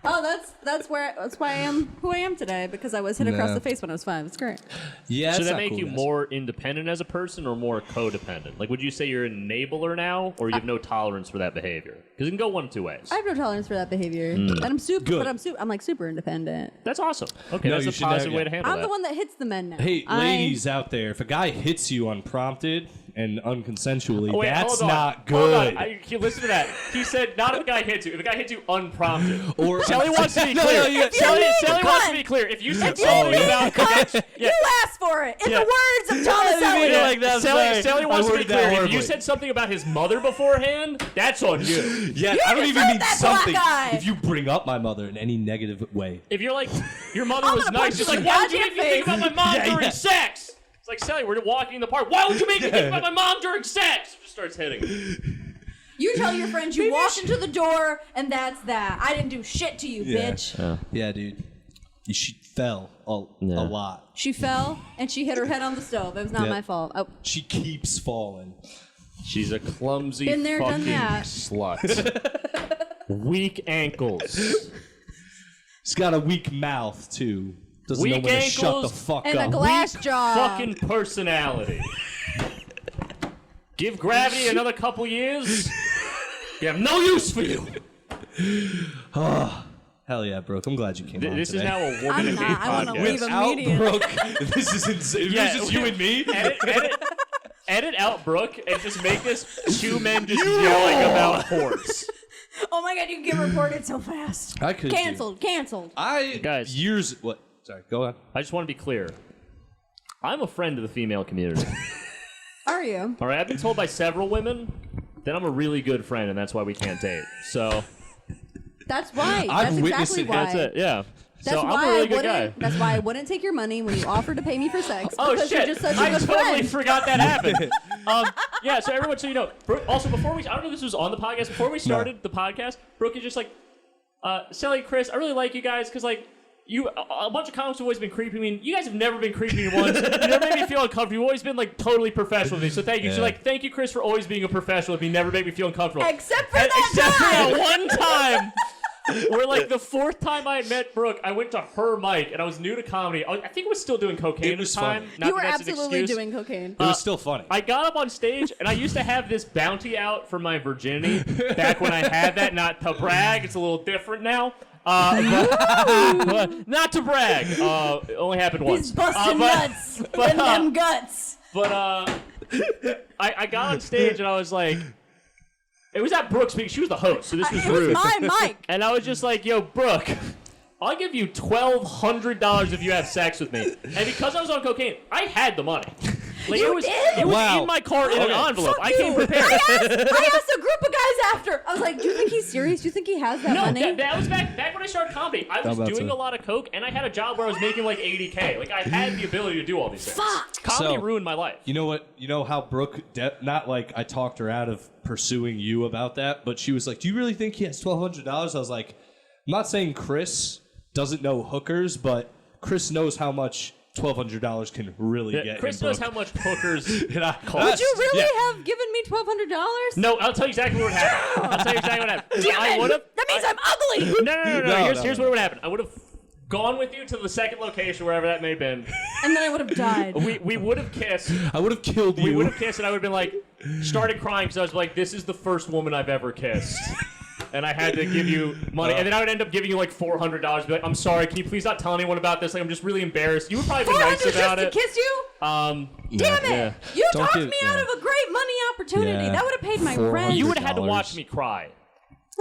Oh, that's why I am who I am today, because I was hit across the face when I was 5. It's great. Yeah, Should that make you more independent as a person or more codependent? Like, would you say you're an enabler now, or you have no tolerance for that behavior? Because it can go one of two ways. I have no tolerance for that behavior, and I'm super. Good. But I'm like super independent. That's awesome. Okay, No, that's you a should positive never- way to handle I'm that. the one that hits the men now. Hey, ladies out there, if a guy hits you unprompted and unconsensually, Oh, wait, that's hold on. not Hold good. on. Listen to that. He said, not if a guy hits you. If a guy hits you unprompted. Or Shelly wants to be clear. Shelly wants to be clear. If you said something about You asked for it in Yeah. the words of Thomas I didn't mean it Elliott. like that. Sally wants to be worded that clear. If horribly. you said something about his mother beforehand, that's on you. Yeah, I don't even deserve mean that something. black eye. If you bring up my mother in any negative way. If you're like, your mother I'm was gonna nice, punch just you like, in why would you your make me think face. about my mom Yeah, during yeah. sex? It's like, Sally, we're walking in the park. Why would you make me think about my mom during sex? Just starts hitting. You tell your friends you walked into the door, and that's that. I didn't do shit to you, bitch. Yeah, dude. She fell a lot. She fell, and she hit her head on the stove. It was not Yeah. my fault. Oh, She keeps falling. She's a clumsy Been there, done fucking that. slut. Weak ankles. She's got a weak mouth, too. Doesn't Weak know when to shut the ankles fuck and up. a glass jaw. Fucking personality. Give Gravity another couple years. We have no use for you. Hell yeah, Brooke. I'm glad you came on This today. is now a woman I'm and gay not. I wanna podcast. leave Without immediately. Brooke, this is insane. Yeah, This is you and me. Edit out Brooke and just make this two men just yelling about horse. Oh my god, you can get reported so fast. I could Canceled. Guys. Years... What? Sorry, go on. I just want to be clear. I'm a friend of the female community. Are you? All right, I've been told by several women that I'm a really good friend, and that's why we can't date. So That's why. I've That's witnessed exactly it. why. that's it. Yeah. That's so why I'm a really I good guy. wouldn't. That's why I wouldn't take your money when you offered to pay me for sex. Oh because shit! You're just such a I good totally friend. forgot that happened. Yeah. So everyone, so you know. Brooke, also, before we, I don't know if this was on the podcast. Before we started the podcast, Brooke is just like, Sally, Chris, I really like you guys because like. A bunch of comics have always been creepy. I mean, you guys have never been creepy once. You never made me feel uncomfortable. You've always been like totally professional with me. So thank you. Yeah. So like, thank you, Chris, for always being a professional with me. Never made me feel uncomfortable. Except for that Except for time. that one time. Where like the fourth time I had met Brooke, I went to her mic and I was new to comedy. I think I was still doing cocaine It was at the time. funny. Not You that were that's an absolutely excuse. doing cocaine. It was still funny. I got up on stage and I used to have this bounty out for my virginity back when I had that. Not to brag, it's a little different now. But not to brag. It only happened once. He's busting nuts in them guts. But I got on stage and I was like, it was at Brooke speaking. She was the host, so this was It was rude. my mic. And I was just like, yo, Brooke, I'll give you $1,200 if you have sex with me. And because I was on cocaine, I had the money. Like, You it was did? in my car in an envelope. I came prepared. I asked a group of guys after. I was like, do you think he's serious? Do you think he has that money? No, that was back when I started comedy. I was doing a lot of coke, and I had a job where I was making like $80K. Like, I had the ability to do all these things. Fuck. Comedy ruined my life. You know what? You know how Brooke, not like I talked her out of pursuing you about that, but she was like, do you really think he has $1,200? I was like, I'm not saying Chris doesn't know hookers, but Chris knows how much $1,200 can really get. Chris knows how much hookers cost. Would you really have given me $1,200? No, I'll tell you exactly what happened. I would have. That means I'm ugly. No. Here's what would happen. I would have gone with you to the second location, wherever that may have been. And then I would have died. We would have kissed. I would have killed you. We would have kissed, and I would have been like, started crying because I was like, this is the first woman I've ever kissed. And I had to give you money. And then I would end up giving you like $400. Be like, I'm sorry, can you please not tell anyone about this? Like, I'm just really embarrassed. You would probably be nice about it. $400 just to kiss you? Damn it! Yeah. You talked me out of a great money opportunity. Yeah. That would have paid my rent. You would have had to watch me cry.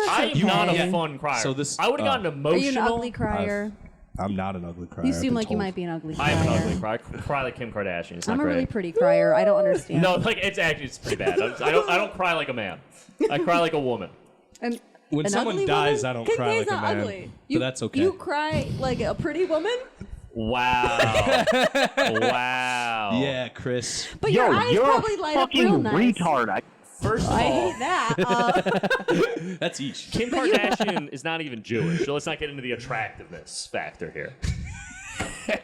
I am not a fun crier. So this- I would have gotten emotional. Are you an ugly crier? I'm not an ugly crier. You seem like you might be an ugly crier. I am an ugly crier. I cry like Kim Kardashian. It's not I'm a great. really pretty crier. I don't understand. No, like it's pretty bad. I don't cry like a man. I cry like a woman. And When an someone ugly dies, woman? I don't King cry K's like a not man. ugly. But that's okay. You cry like a pretty woman? Wow. Wow. Yeah, Chris. But your eyes probably light up real nice. retard. First of I all, hate that. That's each. Kim Kardashian is not even Jewish, so let's not get into the attractiveness factor here.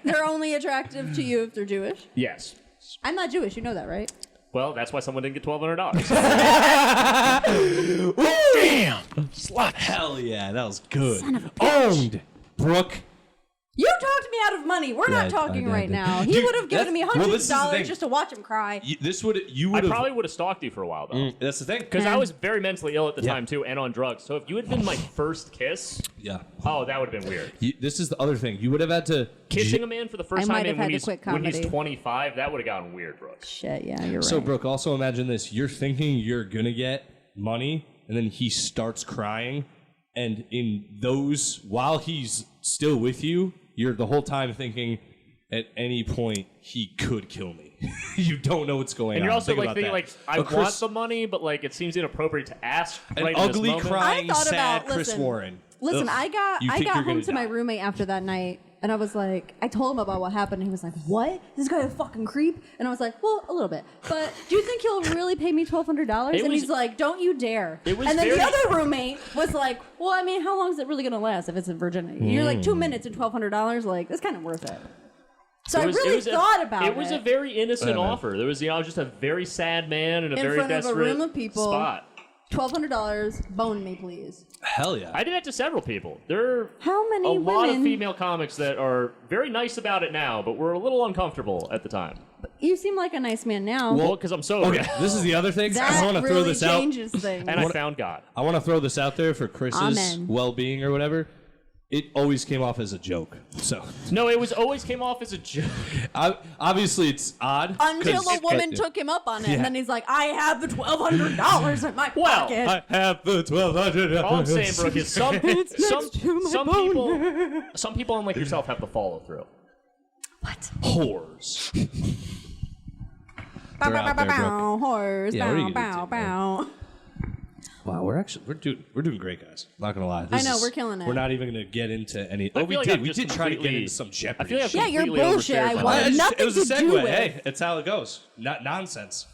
They're only attractive to you if they're Jewish. Yes. I'm not Jewish. You know that, right? Well, that's why someone didn't get $1,200. Damn! Slut. Hell yeah, that was good. Son of a bitch. Owned. Brooke. You talked me out of money. We're not talking right now. He Dude, would have given me hundreds this of is the dollars thing. just to watch him cry. You I would have. probably would have stalked you for a while, though. That's the thing. Because I was very mentally ill at the Yeah. time, too, and on drugs. So if you had been my first kiss, Yeah. oh, that would have been weird. This is the other thing. You would have had to. Kissing a man for the first I time might have and when had to quit when he's comedy. 25, that would have gotten weird, Brooks. Shit, yeah, you're right. So, Brooke, also imagine this. You're thinking you're going to get money, and then he starts crying. And in those, while he's still with you, you're the whole time thinking, at any point, he could kill me. You don't know what's going on. And you're also Think like about thinking that. like, I But want Chris- the money, but like it seems inappropriate to ask an right in this ugly, moment. crying, I thought sad about- Chris listen. Warren. Listen, Ugh. I got You think you're home gonna to my die. roommate after that night, and I was like, I told him about what happened, and he was like, "What? This guy a fucking creep?" And I was like, "Well, a little bit, but do you think he'll really pay me $1,200?" It And was- he's like, "Don't you dare!" It was And then very- the other roommate was like, "Well, I mean, how long is it really gonna last if it's in virginity? You're like 2 minutes and $1,200, like that's kind of worth it." So I really thought about it. It was a very innocent offer. There was, I was just a very sad man in a In very front of a desperate room of people. spot. $1,200, bone me, please. Hell yeah. I did that to several people. There are How many a lot of women- female comics that are very nice about it now, but were a little uncomfortable at the time. You seem like a nice man now. Well, because I'm sober. Okay, this is the other thing. I that want to really throw this out. changes things. And I found God. I want to throw this out there for Chris's Amen. well-being or whatever. It always came off as a joke. So No, it was always came off as a joke. Until a woman it- took him up on it, Yeah. and then he's like, "I have the $1,200 in my Well, pocket." I have the $1,200. All I'm saying, Brooke, is some people unlike yourself have the follow through. What? Whores. Bow, They're bow, out bow, there, bow, horse, Yeah, what are you bow, gonna bow, do, bow. Wow, we're doing great, guys. Not gonna lie. I know, we're killing it. We're not even gonna get into any. I Oh, we feel like did. I've We just did try to get completely- into some I Jeopardy. feel like I've Yeah, you're completely bullshit. overshared I my want life. it. Nothing it was a to segue. do with. Hey, it's how it goes. Not nonsense.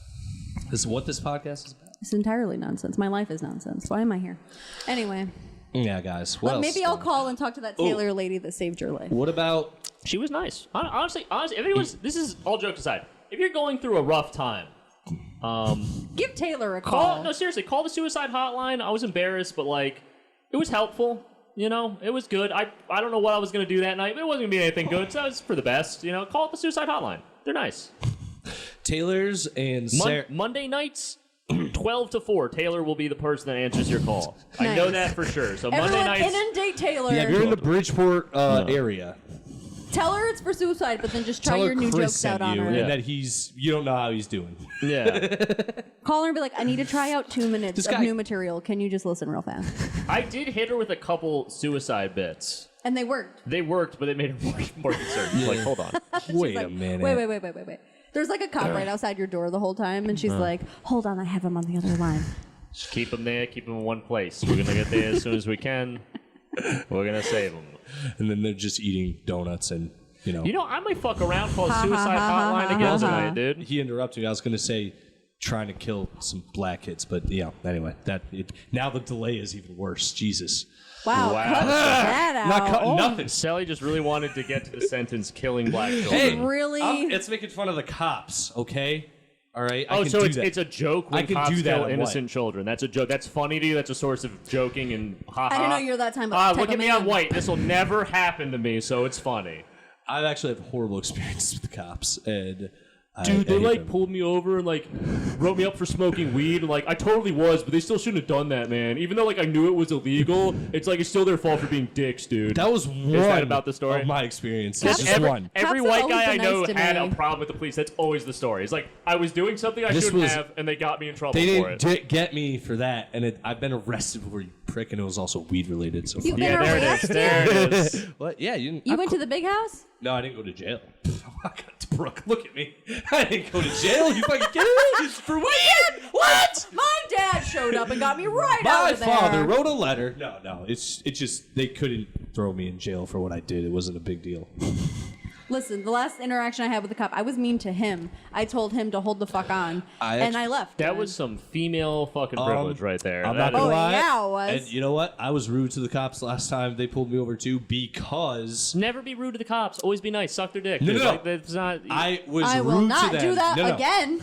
This is what this podcast is about. It's entirely nonsense. My life is nonsense. Why am I here? Anyway, Yeah, guys. well, Well, maybe I'll call and talk to that Taylor lady that saved your life. What about? She was nice. Honestly, if anyone's, this is all jokes aside. If you're going through a rough time, Give Taylor a call. call. No, seriously, call the suicide hotline. I was embarrassed, but like, it was helpful. You know, it was good. I don't know what I was gonna do that night, but it wasn't gonna be anything good. So it was for the best. You know, call the suicide hotline. They're nice. Taylor's and Sarah. Monday nights, 12 to 4. Taylor will be the person that answers your call. I know Nice. that for sure. So Monday Everyone nights. inundate Taylor. Yeah, if you're in the Bridgeport area, Tell her it's for suicide, but then just try tell her your new Chris jokes sent out on you, her. and that you don't know how he's doing. Yeah. Call her and be like, "I need to try out 2 minutes This of guy- new material. Can you just listen real fast?" I did hit her with a couple suicide bits. And they worked. They worked, but they made her more concerned. Like, hold on. Wait She's like, a minute. Wait. There's like a cop right outside your door the whole time, and she's like, "Hold on, I have him on the other line." Just keep them there, keep them in one place. We're gonna get there as soon as we can. We're gonna save them. And then they're just eating donuts and, I might fuck around, call a suicide hotline again tonight, dude. He interrupted me. I was going to say trying to kill some black kids, but anyway, now the delay is even worse. Jesus. Wow. Cut that out. Not cutting nothing. Sally just really wanted to get to the sentence killing black children. Hey, Really? It's making fun of the cops, okay? All right. It's a joke when I can cops do that kill on innocent what? children. That's a joke. That's funny to you. That's a source of joking and ha ha. I didn't know you're that type Look of at me, man. I'm white. This will never happen to me, so it's funny. I've actually had horrible experiences with the cops, and Dude, they I hate them. pulled me over and wrote me up for smoking weed. And, I totally was, but they still shouldn't have done that, man. Even though I knew it was illegal, it's still their fault for being dicks, dude. That was one that about the story? of my experiences. Cops- Just one. Every Cops have white always guy I been know nice to had me. a problem with the police. That's always the story. It's I was doing something I This shouldn't was- have, and they got me in trouble They for it. didn't get me for that, and I've been arrested before, you prick, and it was also weed related. So You've fuck. been Yeah, there it is. arrested? There it is. What? Yeah, you didn't. You went to the big house? No, I didn't go to jail. Brooke, look at me. I didn't go to jail. You fucking kidding me? For weed? What? My dad showed up and got me right out My of there. father wrote a letter. No. It's just they couldn't throw me in jail for what I did. It wasn't a big deal. Listen, the last interaction I had with the cop, I was mean to him. I told him to hold the fuck on, and I left. That was some female fucking privilege right there. I'm That not gonna Oh, lie. yeah, it was. And you know what? I was rude to the cops last time they pulled me over too because Never be rude to the cops. Always be nice. Suck their dick. No, dude. no. That's not. I was I rude will to not them. do that No. again.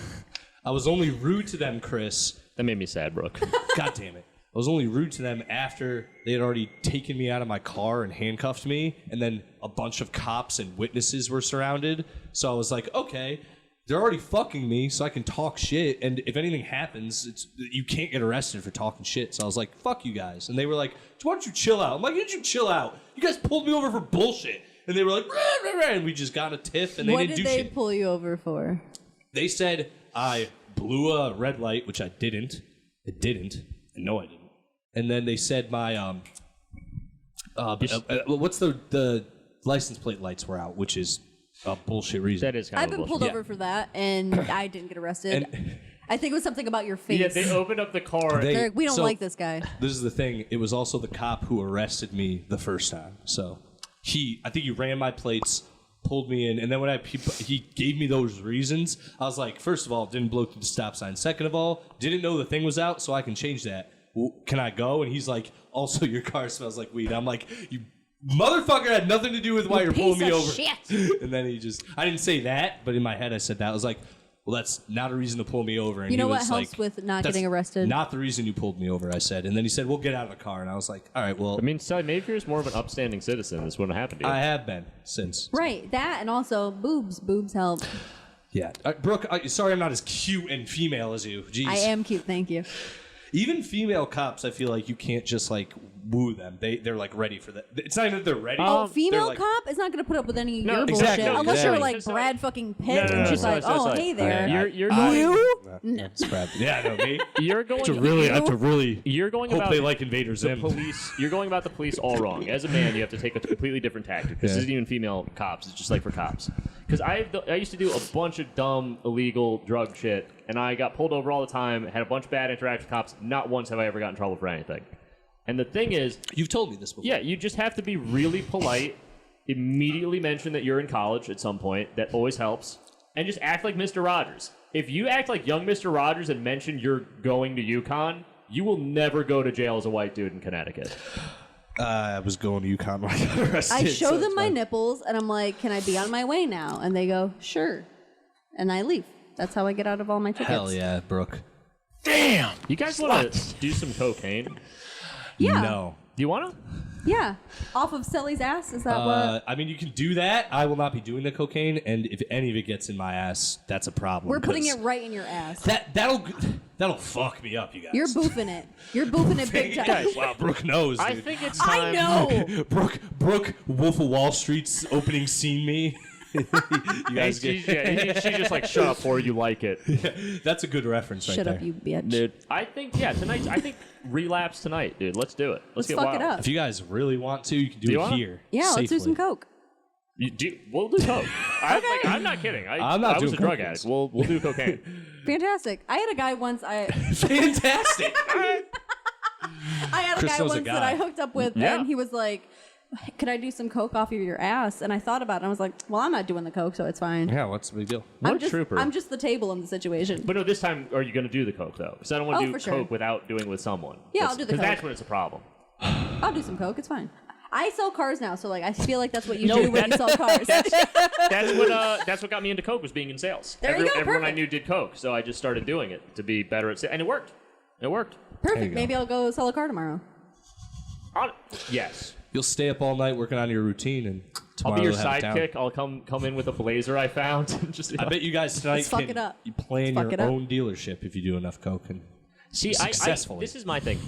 I was only rude to them, Chris. That made me sad, Brooke. God damn it. I was only rude to them after they had already taken me out of my car and handcuffed me, and then a bunch of cops and witnesses were surrounded. So I was like, okay, they're already fucking me, so I can talk shit, and if anything happens, you can't get arrested for talking shit. So I was like, fuck you guys. And they were like, why don't you chill out? I'm like, why don't you chill out? You guys pulled me over for bullshit. And they were like, rah, rah, rah, and we just got a tiff, and they What didn't did do they shit. pull you over for? They said I blew a red light, which I didn't. It didn't. I know I didn't. And then they said my what's the license plate lights were out, which is a bullshit reason. That is kind I've of been bullshit. pulled over for that, and I didn't get arrested. And- I think it was something about your face. Yeah, they opened up the car. They're like, we don't so like this guy. This is the thing. It was also the cop who arrested me the first time. So I think he ran my plates, pulled me in, and then when he gave me those reasons, I was like, first of all, didn't blow through the stop sign. Second of all, didn't know the thing was out, so I can change that. Well, can I go? And he's like, also your car smells like weed. I'm like, you motherfucker had nothing to do with why you're pulling me piece of over. shit. And then I didn't say that, but in my head I said that. I was like, well, that's not a reason to pull me over. And You know he what was helps like, with not "That's getting arrested? Not the reason you pulled me over, I said. And then he said, well, get out of the car. And I was like, all right, well, I mean, Sally, maybe if you're just more of an upstanding citizen, this wouldn't happen to you. I have been since. Right, that and also boobs. Boobs help. Yeah. Brooke, sorry I'm not as cute and female as you. Jeez. I am cute, thank you. Even female cops, I feel like you can't just woo them. They're ready for that. It's not even that they're ready. Oh, female they're like- cop is not going to put up with any of No, your exactly, bullshit. Unless you're exactly. like Sorry. Brad fucking Pitt, No, and she's sorry, like, sorry, oh, sorry. hey there. You're That's Brad. Yeah, I know me. You're going. I have to really You're going hope about they like Invader the Zim. police. You're going about the police all wrong. As a man, you have to take a completely different tactic. This Yeah. isn't even female cops. It's just like for cops. Because I used to do a bunch of dumb, illegal drug shit, and I got pulled over all the time. Had a bunch of bad interactions with cops. Not once have I ever gotten in trouble for anything. And the thing is, You've told me this before. yeah, you just have to be really polite. Immediately mention that you're in college at some point. That always helps. And just act like Mr. Rogers. If you act like young Mr. Rogers and mention you're going to UConn, you will never go to jail as a white dude in Connecticut. I was going to UConn when I got arrested. I show so them it's my fine. nipples, and I'm like, can I be on my way now? And they go, sure. And I leave. That's how I get out of all my tickets. Hell yeah, Brooke. You guys want to do some cocaine? Yeah. No. Do you want to? Yeah. Off of Sally's ass? Is that what? I mean, you can do that. I will not be doing the cocaine, and if any of it gets in my ass, that's a problem. We're putting 'cause it right in your ass. that'll fuck me up, you guys. You're boofing it. You're boofing it big time. Guys, Wow, Brooke knows. I Dude. think it's I time. know. Brooke, Wolf of Wall Street's opening scene. Me. You guys She get. just like shut up or you like it. That's a good reference right Shut there. up, you bitch. Dude, I think tonight. I think relapse tonight, dude. Let's do it. Let's get fuck wild. it up. If you guys really want to, you can do you it wanna? here. Yeah, let's do safely. some coke. We'll do coke. I'm not kidding. I'm not I was doing a drug coke. addict. We'll do cocaine. Fantastic. I had a guy once. Fantastic. I had a Chris guy knows a once guy. that I hooked up with, Yeah. and he was like, "Could I do some coke off of your ass?" And I thought about it. And I was like, "Well, I'm not doing the coke, so it's fine." Yeah, what's the big deal? What I'm a just, trooper. I'm just the table in the situation. But no, this time, are you going to do the coke, though? Because I don't want to Oh, do for coke sure. without doing it with someone. Yeah, I'll do the Because that's coke. when it's a problem. I'll do some coke. It's fine. I sell cars now, so like I feel like that's what you No, do when you sell cars. That's what got me into coke, was being in sales. There you go, Everyone I perfect. knew did coke, so I just started doing it to be better at sales. And it worked. It worked. Perfect. go. Maybe I'll go sell a car tomorrow. Yes. You'll stay up all night working on your routine, and I'll tomorrow be your you'll have it down. sidekick. I'll come in with a blazer I found. Just I bet you guys tonight Let's fuck can it up. you plan Let's fuck your it up. own dealership if you do enough coke. And See, successfully. this is my thing.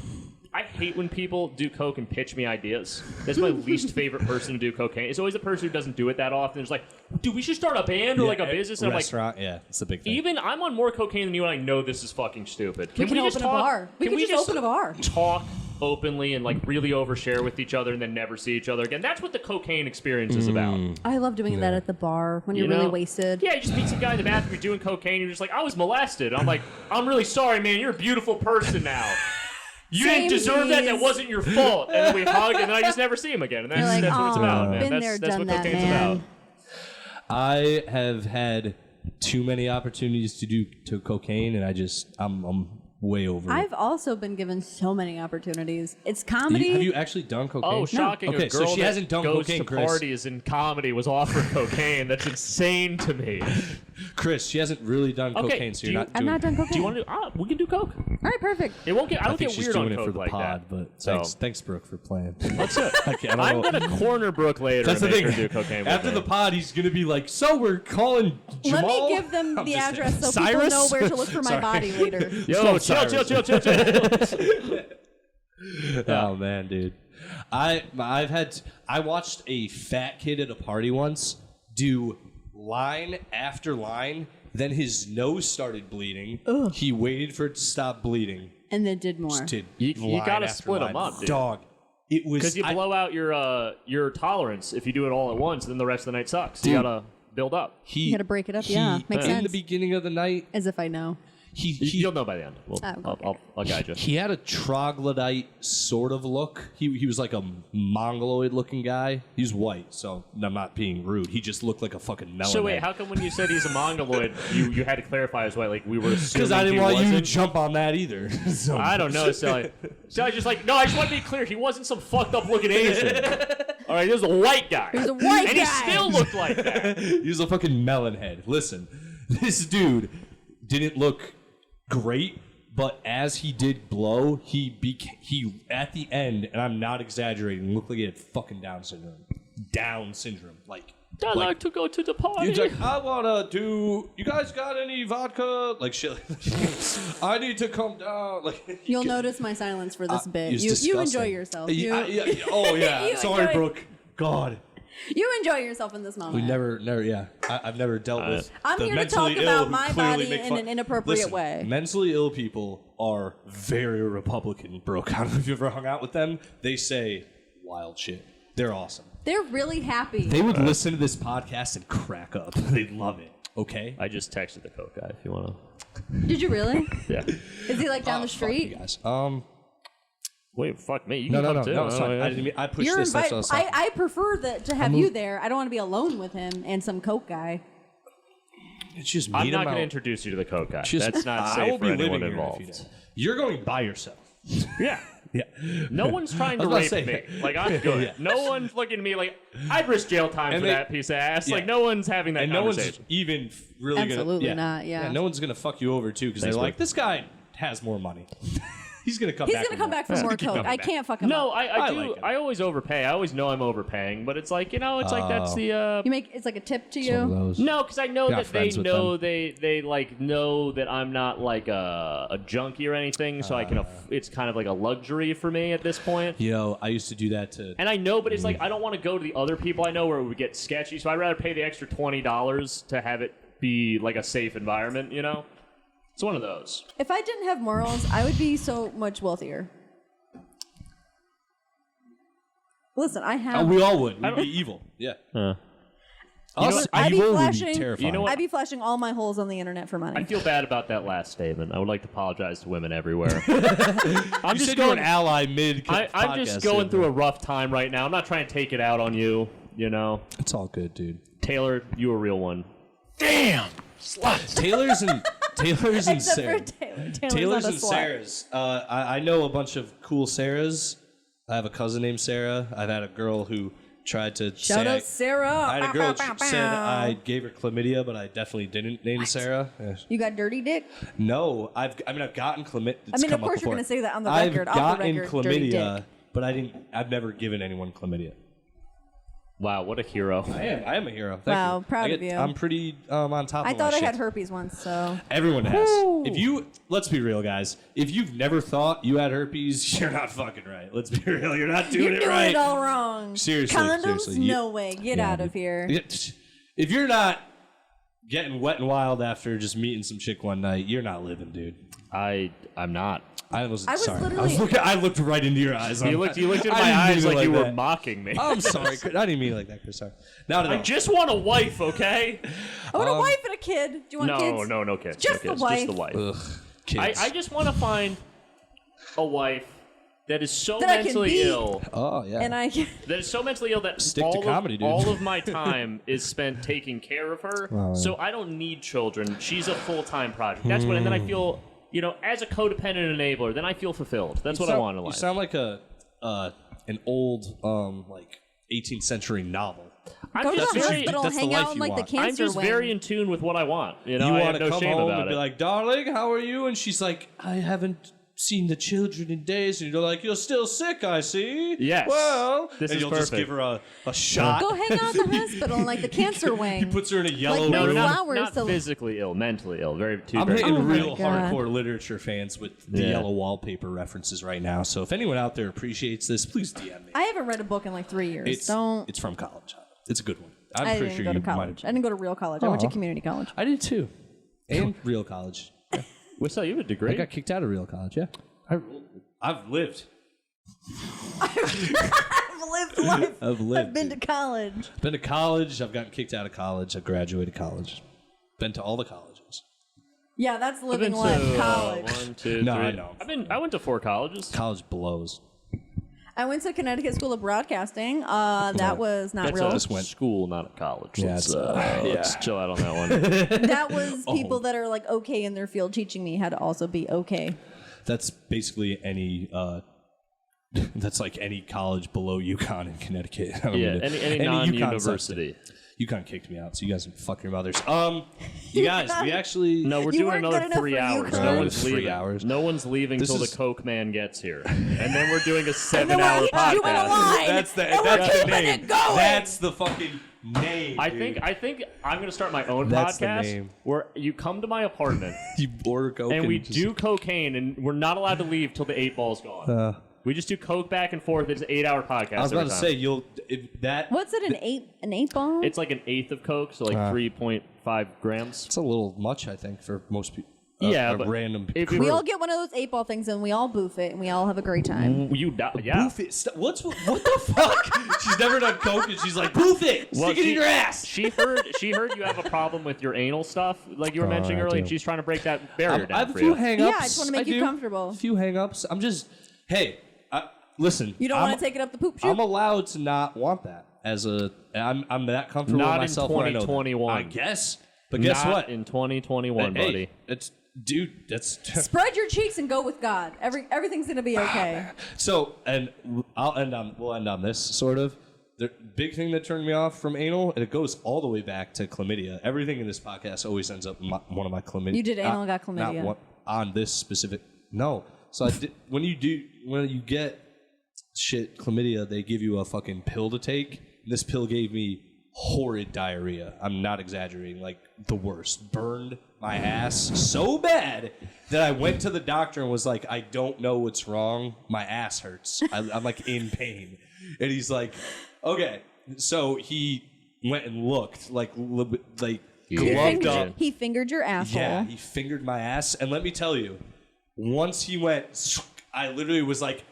I hate when people do coke and pitch me ideas. That's my least favorite person to do cocaine. It's always the person who doesn't do it that often. It's like, dude, we should start a band or like a business. And I'm like, restaurant. Yeah, it's a big thing. even I'm on more cocaine than you, and I know this is fucking stupid. We can just open a talk- bar. We can could just open a bar. Talk openly and like really overshare with each other and then never see each other again. That's what the cocaine experience is about. I love doing that at the bar when you're You know? really wasted. Yeah, you just meet some guy in the bathroom, you're doing cocaine, you're just like, I was molested. I'm like, I'm really sorry, man. You're a beautiful person now. You didn't deserve that. That wasn't your fault. And then we hug, and then I just never see him again. And that's, You're like, that's what it's about, "Aw, man. been That's, there, that's done what that, cocaine's man." about. I have had too many opportunities to do cocaine, and I'm way over. I've also been given so many opportunities. It's comedy. Have you actually done cocaine? Oh, shocking. Okay, A girl so she that hasn't done goes cocaine, to Chris. parties in comedy was offered cocaine. That's insane to me. Chris, she hasn't really done Okay, cocaine, so do you're you- not I'm doing not done cocaine. Do you want to do? We can do coke. All right, perfect. It won't get. I I don't think get she's weird doing on it coke for the like pod, that. but So- thanks, Brooke, for playing. That's it. I don't I'm know. gonna corner Brooke later. That's the and make thing. her do cocaine with After me. the pod, he's gonna be like, "So we're calling Jamal." Let me give them I'm the just address so Cyrus? people know where to look for my Sorry. body later. Yo, Cyrus. chill. Oh man, dude. I watched a fat kid at a party once do line after line. Then his nose started bleeding. He waited for it to stop bleeding. And then did more. You line gotta after split line. 'em up, dude. Dog. It was Because you blow out your tolerance if you do it all at once, then the rest of the night sucks. You gotta build up. You gotta break it up. Yeah, makes in sense. the beginning of the night, As if I know. You'll know by the end. Oh, okay. I'll guide you. he had a troglodyte sort of look. He was like a mongoloid looking guy. He's white, so I'm not being rude. He just looked like a fucking melon. So wait, how come when you said he's a mongoloid, you had to clarify as well? Like we were assuming Because I didn't he want you to wasn't? jump on that either. So. I don't know, Sally. Sally's just like, no, I just want to be clear. He wasn't some fucked up looking Asian. All right, he was a white guy. He was a white and guy. he still looked like that. He was a fucking melon head. Listen, this dude didn't look great, but as he did blow, he at the end, and I'm not exaggerating, looked like he had fucking Down syndrome. Down syndrome, I like to go to the party. He's like, I wanna do. You guys got any vodka? Like shit. I need to come down. Like You'll notice my silence for this bit. He was You disgusting. enjoy yourself. Oh yeah. You Sorry, enjoy- Brooke. God, You enjoy yourself in this moment. we never. Yeah. I've never dealt with. I'm the here to mentally talk ill about who my clearly body make in fun- an inappropriate Listen, way. Mentally ill people are very Republican, Brooke. I don't know if you've ever hung out with them. They say wild shit. They're awesome. They're really happy. They would listen to this podcast and crack up. They'd love it. Okay. I just texted the coke guy if you want to. Did you really? Yeah. Is he like down the Fuck you street? guys. Wait, fuck me. You No, can no, come no, too. no. It's Oh, fine. yeah. I didn't mean. I pushed You're this. That's invited. what I was I prefer to have you there. I don't want to be alone with him and some coke guy. It's just I'm meet not him going to out. introduce you to the coke guy. Just- That's not I safe will for be anyone living here in a few involved. days. You're going by yourself. Yeah. Yeah. No one's trying to I was rape about to me. say- Like, I'm good. Yeah. No one's looking at me like, I'd risk jail time And for they- that piece of ass. Yeah. Like, no one's having that And no one's conversation. even really Absolutely gonna. not, yeah. No one's gonna fuck you over too because they're Thanks, like, Brooke. this guy has more money. He's gonna come. He's back gonna with come more. back for He's more gonna keep coke. coming I back. can't fuck him No, up. I do. like it. I always overpay. I always know I'm overpaying, but it's like, you know, it's like that's the. You make it's like a tip to It's one of you. those. No, because I know Got that they friends with know them. they like know that I'm not like a junkie or anything, so I can. It's kind of like a luxury for me at this point. Yo, I used to do that to. And I know, but it's like I don't want to go to the other people I know where it would get sketchy, so I'd rather pay the extra $20 to have it be like a safe environment. You know, it's one of those. If I didn't have morals, I would be so much wealthier. Listen, I have. Oh, we all would. We'd be evil. Yeah. I'd be evil would be flashing. terrifying. You know what? I'd be flashing all my holes on the internet for money. I feel bad about that last statement. I would like to apologize to women everywhere. I'm You just said you're going. an ally mid. I'm just going through a rough time right now. I'm not trying to take it out on you. You know, It's all good, dude. Taylor, you a real one. Damn. Sluts. Taylor's and Except Sarah. for Taylor. Taylor's not a and slut. Sarah's. I know a bunch of cool Sarahs. I have a cousin named Sarah. I've had a girl who tried to Shout out Sarah. I had a girl Bow, bow, who said bow. I gave her chlamydia, but I definitely didn't name Sarah. Yeah. You got dirty dick? No, I've gotten chlamydia. I mean, of course you're going to say that on the record. I've off the gotten record, dirty chlamydia, dick. but I've never given anyone chlamydia. Wow, what a hero. I am a hero. Thank Wow, you. proud of you. I'm pretty on top I of my thought I shit. had herpes once, so. Everyone has. Woo. Let's be real, guys. If you've never thought you had herpes, you're not fucking right. Let's be real. You're not doing You're it doing right. it all wrong. Seriously, Condoms? seriously. No way. Get out of here. If you're not getting wet and wild after just meeting some chick one night, you're not living, dude. I'm not. I was literally- I looked right into your eyes. You looked in I my didn't eyes mean it like you were that. mocking me. I'm sorry, Chris. I didn't mean it like that, Chris. Sorry. No. I just want a wife, okay? I want a wife and a kid. Do you want kids? No kids. Just no the kids. wife. Just the wife. Ugh, kids. I just want to find a wife that is so That I can mentally be. ill. Oh yeah. And I can. That is so mentally ill that Stick to comedy, dude. all of my time is spent taking care of her. So I don't need children. She's a full-time project. That's what. And then I feel, as a codependent enabler, then I feel fulfilled. That's what I want in life. You sound like an old 18th century novel. Go to just the very- hospital, that's the hang life out in you like the want. cancer I'm just wing. very in tune with what I want. You I want have to no come shame home about and it. be like, darling, how are you? And she's like, I haven't seen the children in days. And you're like, you're still sick, I see. Yes. Well, This and is you'll just perfect. give her a shot. Go hang out at the hospital in like the cancer wing. He puts her in a yellow Like, room. no, not, flowers not to- physically ill, mentally ill. Very I'm very hitting Oh my real God. hardcore literature fans with the Yeah. yellow wallpaper references right now. So if anyone out there appreciates this, please DM me. I haven't read a book in like 3 years. Don't. It's from college. It's a good one. I'm I pretty didn't sure go to you might college. I have. didn't go to real college. I went to Aw. community college. I did too. And real college. What's that? You have a degree? I got kicked out of real college, yeah. I've lived. I've lived life. I've lived. I've been to dude. college. Been to college. I've gotten kicked out of college. I've graduated college. Been to all the colleges. Yeah, that's I've living been life. to College. 1, 2, No, 3. I know. I went to 4 colleges. College blows. I went to Connecticut School of Broadcasting. That was not That's real. a school, not a college. Yeah, Let's chill out on that one. That was people that are like okay in their field teaching me how to also be okay. That's basically any. That's like any college below UConn in Connecticut. I don't Yeah, mean to- any UConn non-university. UConn kicked me out, so you guys can fuck your mothers. You guys, we actually No, we're You doing weren't another good enough 3 for hours. UConn. No one's 3 leaving. hours. No one's leaving This till is- the Coke man gets here, and then we're doing a then 7-hour we're podcast. doing a line. That's the and we're that's the keeping name. it going. That's the fucking name. I dude. think I'm gonna start my own That's the podcast name. where you come to my apartment you order Coke and we just- do cocaine, and we're not allowed to leave till the 8 ball's gone. We just do coke back and forth. It's an 8-hour podcast. I was about every to time. say that. What's it? An eight ball? It's like an eighth of coke, so like 3.5 grams. It's a little much, I think, for most people. Yeah, a but random. if we all get one of those 8-ball things and we all boof it and we all have a great time. Yeah. Boof it. What the fuck? She's never done coke, and she's like, "Boof it, stick it in your ass." She heard you have a problem with your anal stuff, like you were mentioning I earlier. do. She's trying to break that barrier I have down a for few you. hang-ups. Yeah, I just wanna make you do. comfortable. A few hang-ups. I'm just, hey, listen. You don't want to take it up the poop chute? I'm allowed to not want that. I'm that comfortable Not in with myself when I know that. 2021. I guess. But guess Not what? in 2021, Hey, buddy. It's dude. That's Spread your cheeks and go with God. Everything's gonna be okay. so. And we'll end on this sort of. The big thing that turned me off from anal, and it goes all the way back to chlamydia. Everything in this podcast always ends up one of my chlamydia. You did anal and got chlamydia. Not one, on this specific. No. So I did, when you get shit chlamydia, they give you a fucking pill to take. This pill gave me horrid diarrhea. I'm not exaggerating. Like the worst. Burned my ass so bad that I went to the doctor and was like, I don't know what's wrong. My ass hurts. I'm like in pain. And he's like, okay. So he went and looked like gloved up. He fingered your asshole. Yeah, he fingered my ass. And let me tell you, once he went, I literally was like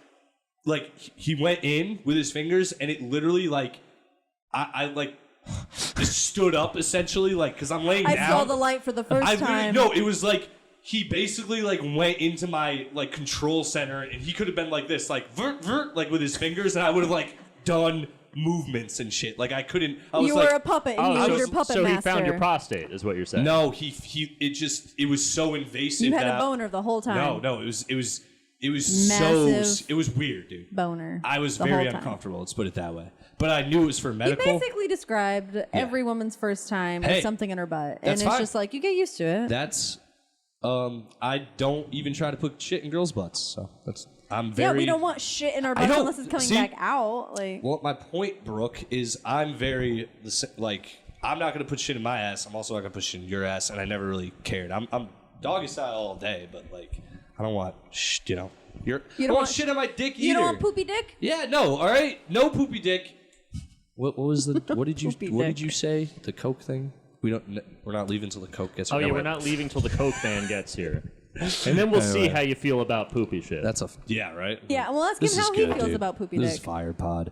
he went in with his fingers, and it literally I like, stood up essentially, like, because I'm laying I down. saw the light for the first time. No, it was like he basically like went into my like control center, and he could have been like this, like vert vert, like with his fingers, and I would have like done movements and shit. Like I couldn't. I was You like, were a puppet, and he was your puppet so master. he found your prostate, is what you're saying? no, it was so invasive. You had that, a boner the whole time. No, it was Massive so it was weird, dude. boner. I was the very whole time. uncomfortable. Let's put it that way. But I knew it was for You medical. basically described every woman's first time Hey, with something in her butt, and that's it's fine. just like you get used to it. That's I don't even try to put shit in girls' butts. So I'm very. Yeah, we don't want shit in our butts don't- unless it's coming see? back out. Like, Well, my point, Brooke, is I'm very like I'm not gonna put shit in my ass. I'm also not gonna put shit in your ass, and I never really cared. I'm doggy style all day, but like I don't want you know. I don't want shit on my dick either. you don't want poopy dick? Yeah, no. All right, no poopy dick. What was the? What did you? Poopy What dick. did you say? The Coke thing? We're not leaving till the Coke gets. Oh, here. yeah, we're not leaving till the Coke man gets here. And then we'll see how you feel about poopy shit. That's yeah, right. Yeah, well, ask him This is how he good, feels dude. about poopy This dick. is Fire Pod.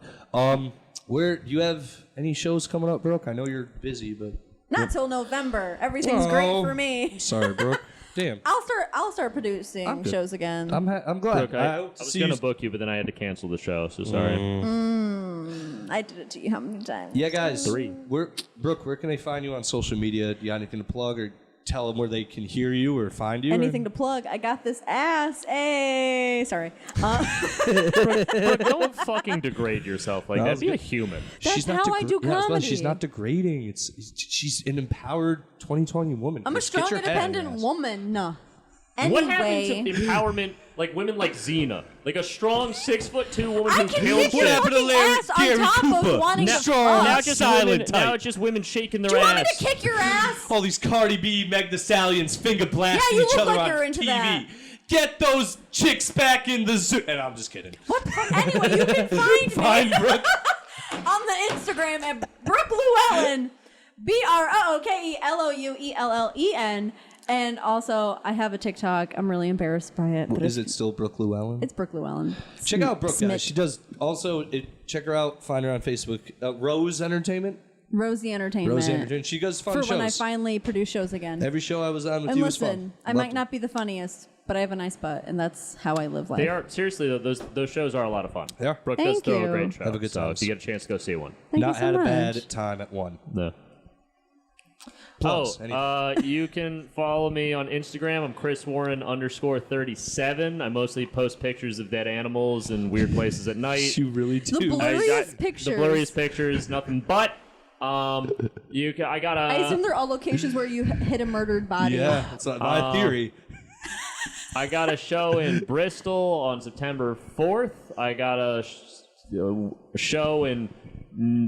Where do you have any shows coming up, Brooke? I know you're busy, but Not till November. Everything's great Oh. for me. sorry, Brooke. Damn. I'll start producing I'm good. shows again. I'm glad. Brooke, I hope to was see going you. to book you, but then I had to cancel the show, so sorry. I did it to you how many times? Yeah, guys. 3. Brooke, where can they find you on social media? Do you got anything to plug, or tell them where they can hear you or find you? Anything to plug? I got this ass. Hey, sorry. Brooke, don't fucking degrade yourself like that. Be a human. That's how I do comedy. She's not degrading. She's an empowered 2020 woman. I'm a Just get strong, your head in independent your ass. woman. No. What happened to Anyway, empowerment, like women like Xena? Like a strong 6'2" woman I who can kills kick your shit. happened to fucking Larry- ass on Gary top Cooper? of wanting Now, to fuck. now, just Silent women, type. now it's just women shaking their Do you want me ass. to kick your ass? All these Cardi B, Meg Thee Stallions finger blasting Yeah, you each look other like on you're into TV. that. Get those chicks back in the zoo. And I'm just kidding. What the fuck? Anyway, you can find Fine, me Brooke. on the Instagram at Brooke Llewellyn. BROOKELOUELLEN. And also, I have a TikTok. I'm really embarrassed by it. But Is it still Brooke Llewellyn? It's Brooke Llewellyn. Check out Brooke, Smith. guys. She does also. Check her out. Find her on Facebook. Rose Entertainment. Rosie Entertainment. Rosie Entertainment. She does fun For shows. when I finally produce shows again. Every show I was on with And you was listen, fun. I might not be the funniest, but I have a nice butt, and that's how I live life. They are seriously though. Those shows are a lot of fun. They are. Brooke does Thank throw a you. great show. Have a good so time. if you get a chance to go see one. Thank Not you so had much. a bad time at one. No. Plugs, You can follow me on Instagram. I'm ChrisWarren_37. I mostly post pictures of dead animals and weird places at night. You really do. The blurriest pictures. The blurriest pictures, nothing but. I got a. I assume they're all locations where you hit a murdered body. Yeah, that's my theory. I got a show in Bristol on September 4th. I got a show in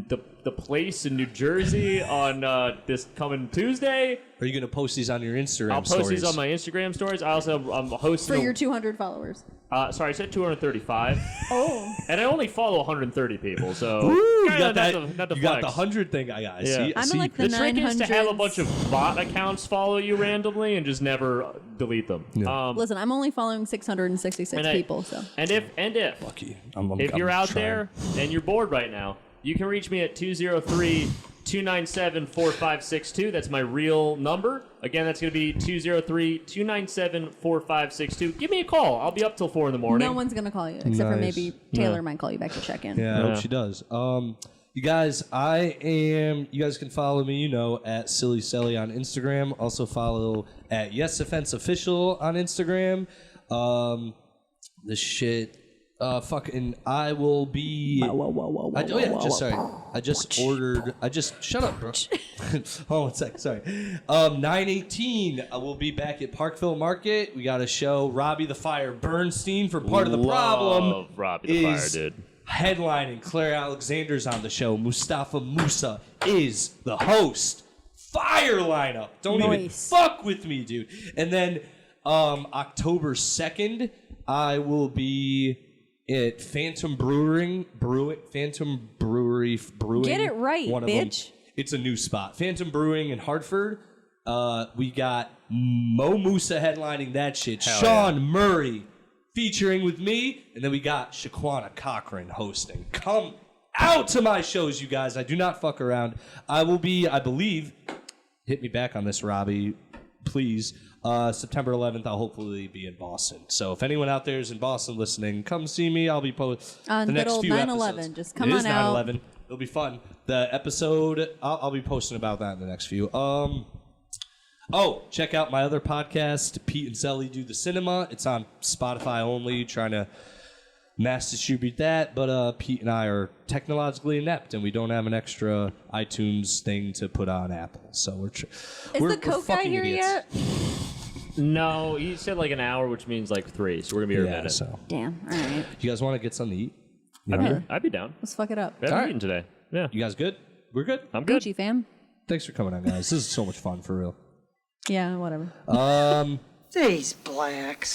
the place in New Jersey on this coming Tuesday. Are you going to post these on your Instagram I'll stories? post these on my Instagram stories. I'm hosting. For your 200 followers. Sorry, I said 235. Oh. And I only follow 130 people, so You kinda got that. not the You got flex. the 100 thing. I got. Yeah. See, I'm see, in like the The trick is to have a 900s. bunch of bot accounts follow you randomly and just never delete them. Listen, I'm only following 666 And I- people, so. And if Lucky. I'm if you're out trying. there and you're bored right now, you can reach me at 203-297-4562. That's my real number. Again, that's going to be 203-297-4562. Give me a call. I'll be up till 4 in the morning. No one's going to call you, except for Nice. maybe Taylor might call you back to check in. Yeah, I Yeah. hope she does. You guys, you guys can follow me, at Silly Selly on Instagram. Also follow at Yes Offense Official on Instagram. This shit, I will be. Shut up, bro. Hold on 1 sec, sorry. 9/18, I will be back at Parkville Market. We got a show, Robbie the Fire Bernstein, for Part of the Problem. Love Robbie the Fire, is dude. headlining. Claire Alexander's on the show. Mustafa Musa is the host. Fire lineup. Don't even Nice. fuck with me, dude. And then October 2nd, I will be at Phantom Brewing. Get it right, one of them. bitch. It's a new spot. Phantom Brewing in Hartford. We got Mo Musa headlining that shit. Hell Sean Murray featuring with me, and then we got Shaquana Cochran hosting. Come out to my shows, you guys. I do not fuck around. I will be, I believe, hit me back on this, Robbie, please. September 11th, I'll hopefully be in Boston. So if anyone out there is in Boston listening, come see me. I'll be posting on the good next old few 9/11. episodes. Just come It on is out. 9/11. It'll be fun. The episode, I'll be posting about that in the next few. Check out my other podcast, Pete and Sally Do the Cinema. It's on Spotify only, trying to mass distribute that. But Pete and I are technologically inept, and we don't have an extra iTunes thing to put on Apple. So we're the Coke guy fucking here idiots. yet? No, he said like an hour, which means like 3. So we're gonna be here a minute. So Damn. All right. you guys want to get something to eat? I'd be down. Let's fuck it up. I haven't Alright. eaten today. Yeah, You guys good? We're good. I'm good. Gucci fam. Thanks for coming on, guys. This is so much fun for real. Yeah, whatever. These blacks.